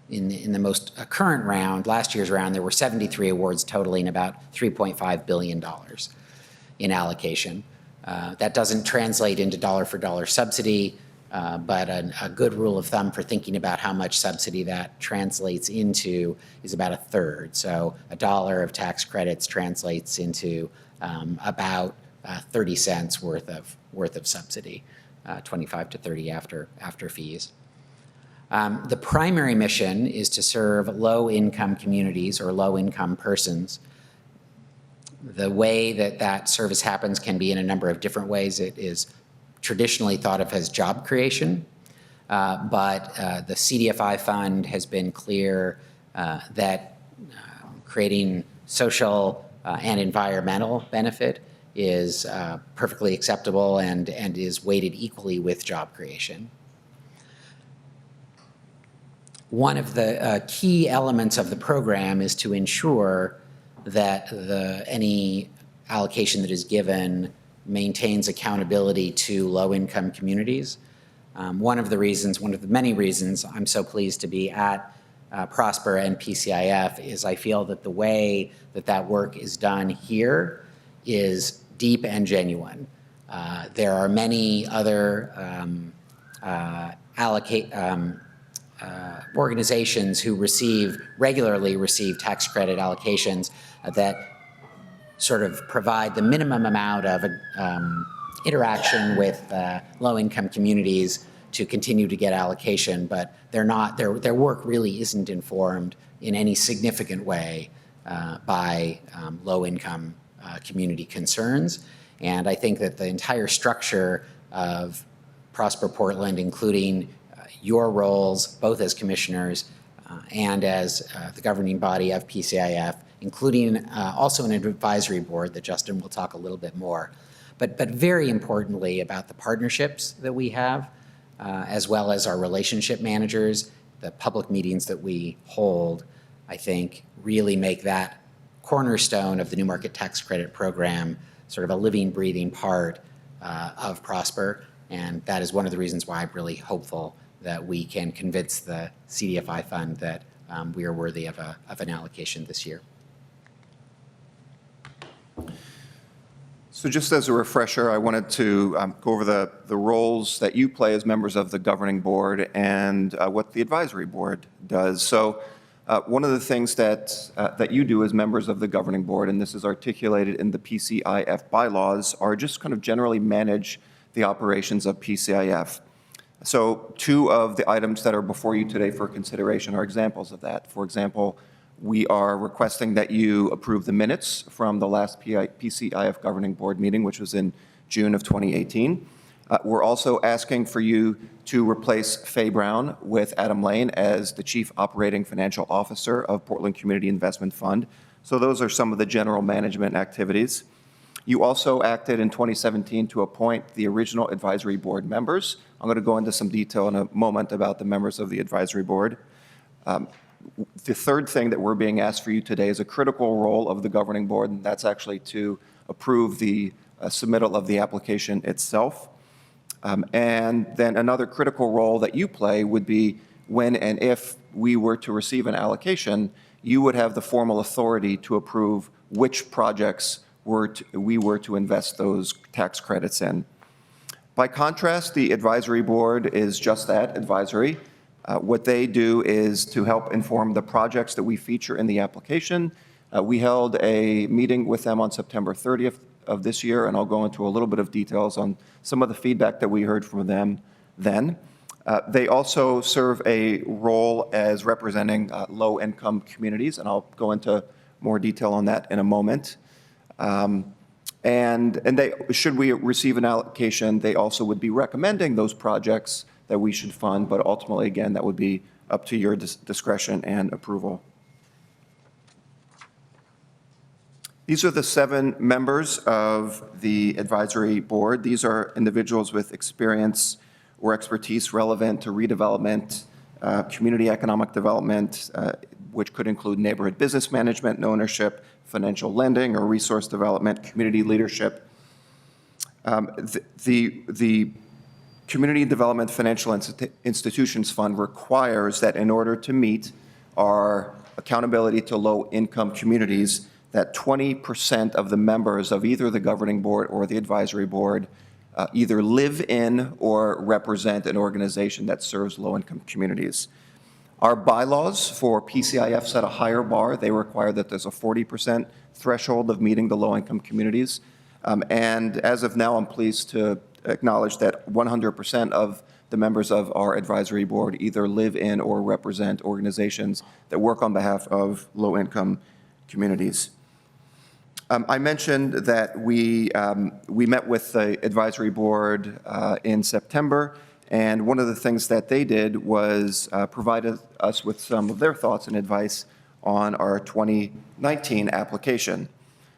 in the most current round, last year's round, there were 73 awards totaling about $3.5 billion in allocation. That doesn't translate into dollar-for-dollar subsidy. But a good rule of thumb for thinking about how much subsidy that translates into is about a third. So $1 of tax credits translates into about 30 cents worth of subsidy, 25 to 30 after fees. The primary mission is to serve low-income communities or low-income persons. The way that that service happens can be in a number of different ways. It is traditionally thought of as job creation, but the CDFI fund has been clear that creating social and environmental benefit is perfectly acceptable and is weighted equally with job creation. One of the key elements of the program is to ensure that any allocation that is given maintains accountability to low-income communities. One of the many reasons I'm so pleased to be at Prosper and PCIF is I feel that the way that work is done here is deep and genuine. There are many other organizations who regularly receive tax credit allocations that sort of provide the minimum amount of interaction with low-income communities to continue to get allocation, but their work really isn't informed in any significant way by low-income community concerns. And I think that the entire structure of Prosper Portland, including your roles, both as commissioners and as the governing body of PCIF, including also an advisory board that Justin will talk a little bit more, but very importantly about the partnerships that we have, as well as our relationship managers, the public meetings that we hold, I think really make that cornerstone of the New Market Tax Credit Program sort of a living, breathing part of Prosper. And that is one of the reasons why I'm really hopeful that we can convince the CDFI fund that we are worthy of an allocation this year. So just as a refresher, I wanted to go over the roles that you play as members of the governing board and what the advisory board does. So one of the things that you do as members of the governing board, and this is articulated in the PCIF bylaws, are just kind of generally manage the operations of PCIF. So two of the items that are before you today for consideration are examples of that. For example, we are requesting that you approve the minutes from the last PCIF governing board meeting, which was in June of 2018. We're also asking for you to replace Faye Brown with Adam Lane as the Chief Operating Financial Officer of Portland Community Investment Fund. So those are some of the general management activities. You also acted in 2017 to appoint the original advisory board members. I'm going to go into some detail in a moment about the members of the advisory board. The third thing that we're being asked for you today is a critical role of the governing board, and that's actually to approve the submittal of the application itself. And then another critical role that you play would be when and if we were to receive an allocation, you would have the formal authority to approve which projects we were to invest those tax credits in. By contrast, the advisory board is just that, advisory. What they do is to help inform the projects that we feature in the application. We held a meeting with them on September 30th of this year, and I'll go into a little bit of details on some of the feedback that we heard from them then. They also serve a role as representing low-income communities, and I'll go into more detail on that in a moment. And they, should we receive an allocation, they also would be recommending those projects that we should fund, but ultimately, again, that would be up to your discretion and approval. These are the 7 members of the advisory board. These are individuals with experience or expertise relevant to redevelopment, community economic development, which could include neighborhood business management and ownership, financial lending or resource development, community leadership. The Community Development Financial Institutions Fund requires that in order to meet our accountability to low-income communities, that 20% of the members of either the governing board or the advisory board either live in or represent an organization that serves low-income communities. Our bylaws for PCIF set a higher bar. They require that there's a 40% threshold of meeting the low-income communities. And as of now, I'm pleased to acknowledge that 100% of the members of our advisory board either live in or represent organizations that work on behalf of low-income communities. I mentioned that we met with the advisory board in September, and one of the things that they did was provided us with some of their thoughts and advice on our 2019 application.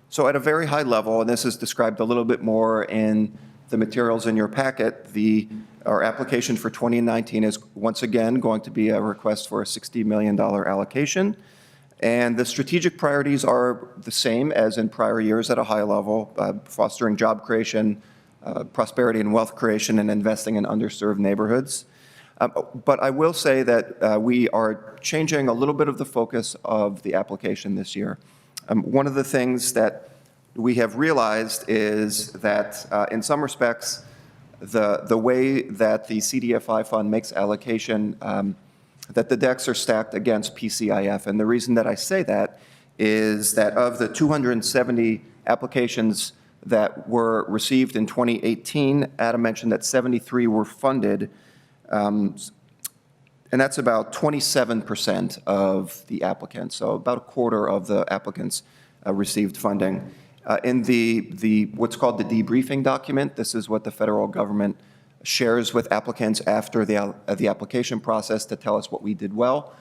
So at a very high level, and this is described a little bit more in the materials in your packet, our application for 2019 is once again going to be a request for a $60 million allocation. And the strategic priorities are the same as in prior years at a high level, fostering job creation, prosperity and wealth creation, and investing in underserved neighborhoods. But I will say that we are changing a little bit of the focus of the application this year. One of the things that we have realized is that in some respects, the way that the CDFI fund makes allocation, that the decks are stacked against PCIF. And the reason that I say that is that of the 270 applications that were received in 2018, Adam mentioned that 73 were funded, and that's about 27% of the applicants. So about a quarter of the applicants received funding. In what's called the debriefing document, this is what the federal government shares with applicants after the application process to tell us what we did well.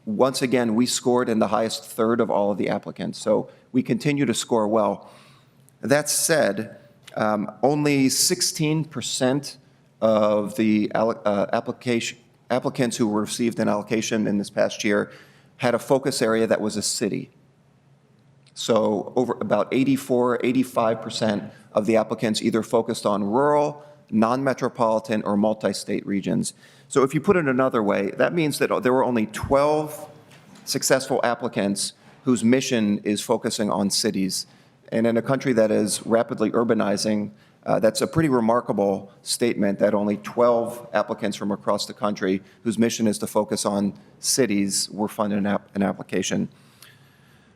Once again, we scored in the highest third of all of the applicants, so we continue to score well. That said, only 16% of the applicants who received an allocation in this past year had a focus area that was a city. So about 85% of the applicants either focused on rural, non-metropolitan, or multi-state regions. So if you put it another way, that means that there were only 12 successful applicants whose mission is focusing on cities. And in a country that is rapidly urbanizing, that's a pretty remarkable statement that only 12 applicants from across the country whose mission is to focus on cities were funded an application.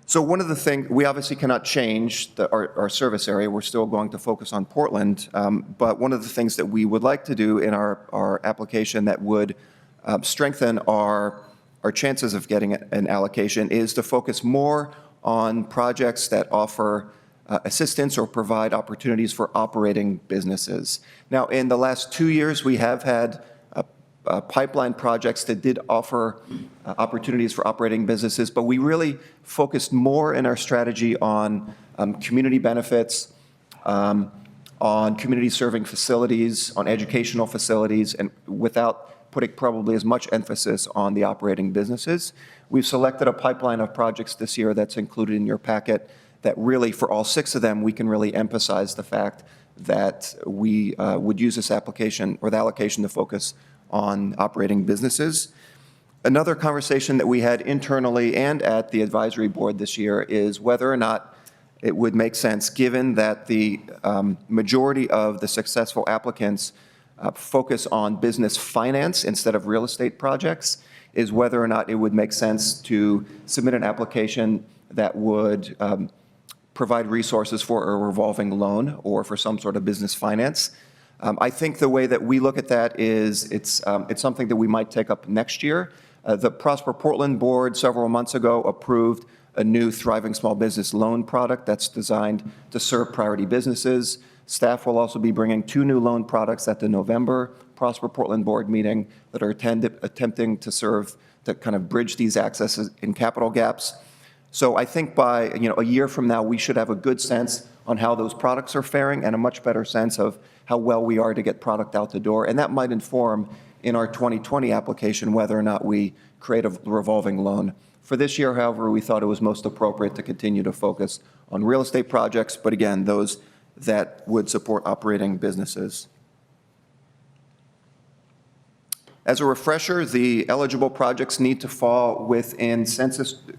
So one of the things, we obviously cannot change our service area. We're still going to focus on Portland. But one of the things that we would like to do in our application that would strengthen our chances of getting an allocation is to focus more on projects that offer assistance or provide opportunities for operating businesses. Now, in the last 2 years, we have had pipeline projects that did offer opportunities for operating businesses, but we really focused more in our strategy on community benefits, on community serving facilities, on educational facilities, and without putting probably as much emphasis on the operating businesses. We've selected a pipeline of projects this year that's included in your packet that really, for all 6 of them, we can really emphasize the fact that we would use this application or the allocation to focus on operating businesses. Another conversation that we had internally and at the advisory board this year is whether or not it would make sense, given that the majority of the successful applicants focus on business finance instead of real estate projects, is whether or not it would make sense to submit an application that would provide resources for a revolving loan or for some sort of business finance. I think the way that we look at that is it's something that we might take up next year. The Prosper Portland Board several months ago approved a new Thriving Small Business Loan product that's designed to serve priority businesses. Staff will also be bringing 2 new loan products at the November Prosper Portland Board meeting that are attempting to kind of bridge these accesses in capital gaps. So I think by a year from now, we should have a good sense on how those products are faring and a much better sense of how well we are to get product out the door. And that might inform in our 2020 application whether or not we create a revolving loan. For this year, however, we thought it was most appropriate to continue to focus on real estate projects, but again, those that would support operating businesses. As a refresher, the eligible projects need to fall within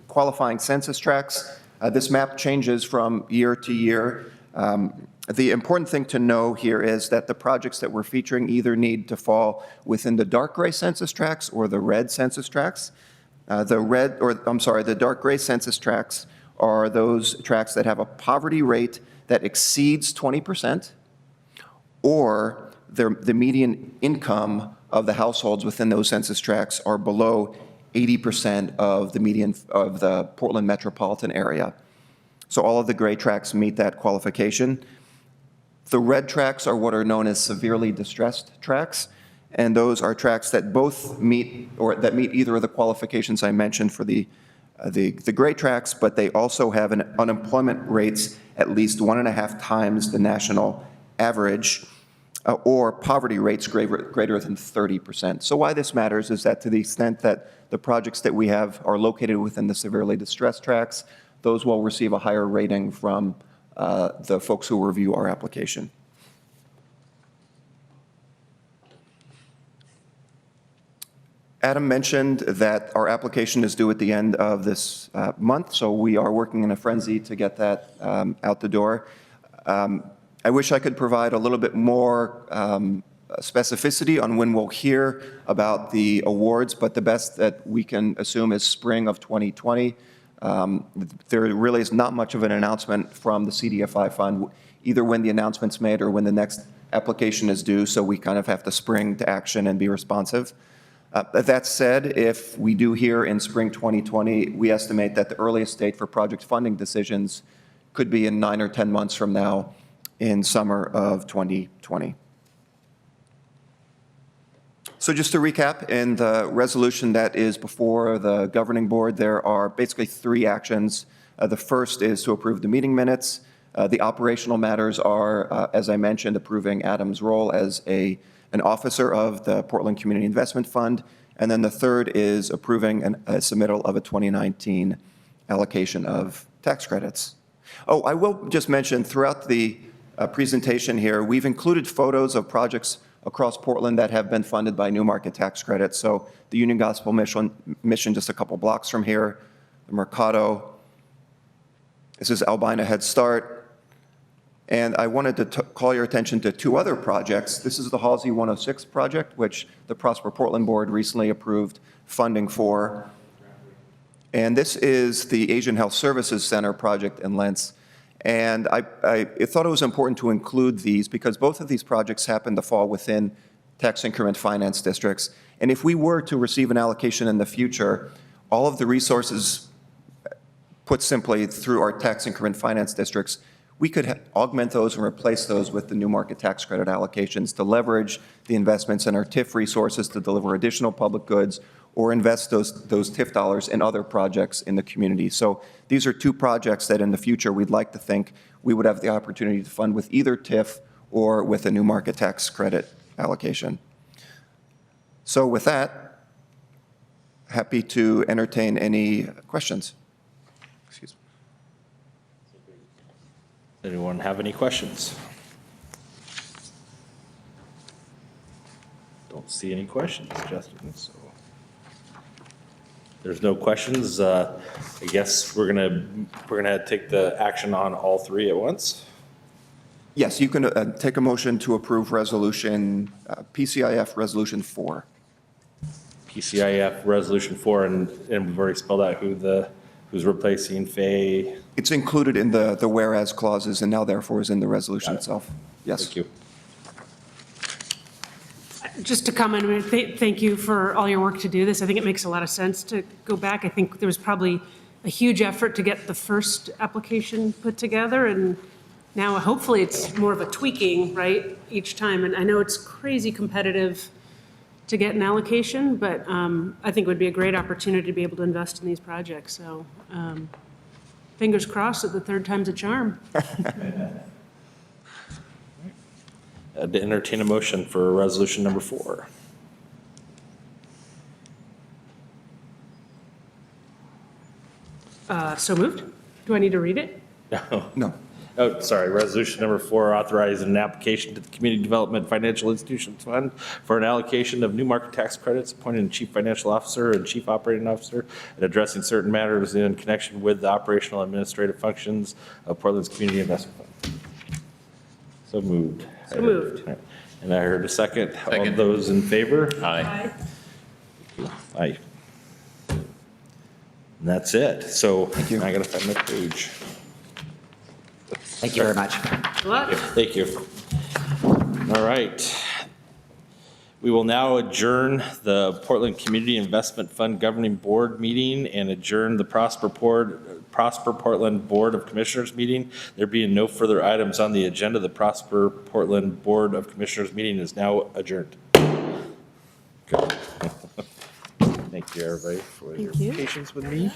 qualifying census tracts. This map changes from year to year. The important thing to know here is that the projects that we're featuring either need to fall within the dark gray census tracts or the red census tracts. The dark gray census tracts are those tracts that have a poverty rate that exceeds 20%, or the median income of the households within those census tracts are below 80% of the median of the Portland metropolitan area. So all of the gray tracts meet that qualification. The red tracts are what are known as severely distressed tracts, and those are tracts that both meet or meet either of the qualifications I mentioned for the gray tracts, but they also have an unemployment rates at least 1.5 times the national average, or poverty rates greater than 30%. So why this matters is that to the extent that the projects that we have are located within the severely distressed tracts, those will receive a higher rating from the folks who review our application. Adam mentioned that our application is due at the end of this month, so we are working in a frenzy to get that out the door. I wish I could provide a little bit more specificity on when we'll hear about the awards, but the best that we can assume is spring of 2020. There really is not much of an announcement from the CDFI fund, either when the announcement's made or when the next application is due, so we kind of have to spring to action and be responsive. That said, if we do hear in spring 2020, we estimate that the earliest date for project funding decisions could be in 9 or 10 months from now in summer of 2020. So just to recap, in the resolution that is before the governing board, there are basically 3 actions. The first is to approve the meeting minutes. The operational matters are, as I mentioned, approving Adam's role as an officer of the Portland Community Investment Fund. And then the third is approving a submittal of a 2019 allocation of tax credits. Oh, I will just mention throughout the presentation here, we've included photos of projects across Portland that have been funded by New Market tax credits. So the Union Gospel Mission just a couple blocks from here, the Mercado. This is Albina Head Start. And I wanted to call your attention to 2 other projects. This is the Halsey 106 project, which the Prosper Portland Board recently approved funding for. And this is the Asian Health Services Center project in Lentz. And I thought it was important to include these because both of these projects happen to fall within tax increment finance districts. And if we were to receive an allocation in the future, all of the resources, put simply, through our tax increment finance districts, we could augment those and replace those with the New Market tax credit allocations to leverage the investments in our TIF resources to deliver additional public goods or invest those TIF dollars in other projects in the community. So these are 2 projects that in the future we'd like to think we would have the opportunity to fund with either TIF or with a New Market tax credit allocation. So with that, happy to entertain any questions. Excuse me. Anyone have any questions? Don't see any questions, Justin, so. There's no questions. I guess we're gonna take the action on all 3 at once. Yes, you can take a motion to approve resolution, PCIF Resolution 4. PCIF Resolution 4, and we've already spelled out who's replacing Faye. It's included in the whereas clauses and now therefore is in the resolution itself. Yes. Thank you. Just to comment, I mean, thank you for all your work to do this. I think it makes a lot of sense to go back. I think there was probably a huge effort to get the first application put together, and now hopefully it's more of a tweaking, right, each time. And I know it's crazy competitive to get an allocation, but I think it would be a great opportunity to be able to invest in these projects. So fingers crossed that the 3rd time's a charm. To entertain a motion for resolution number 4. So moved. Do I need to read it? No. Oh, sorry, resolution number 4, authorizing an application to the Community Development Financial Institutions Fund for an allocation of New Market tax credits, appointing a chief financial officer and chief operating officer, and addressing certain matters in connection with the operational and administrative functions of Portland's Community Investment Fund. So moved. So moved. And I heard a second. All Second. those in favor? Aye. Aye. And that's it. So you. I gotta find my page. Thank you very much. Good luck. Thank you. All right. We will now adjourn the Portland Community Investment Fund Governing Board meeting and adjourn the Prosper Portland Board of Commissioners meeting. There being no further items on the agenda, the Prosper Portland Board of Commissioners meeting is now adjourned. Good. Thank you, everybody, for your patience with me.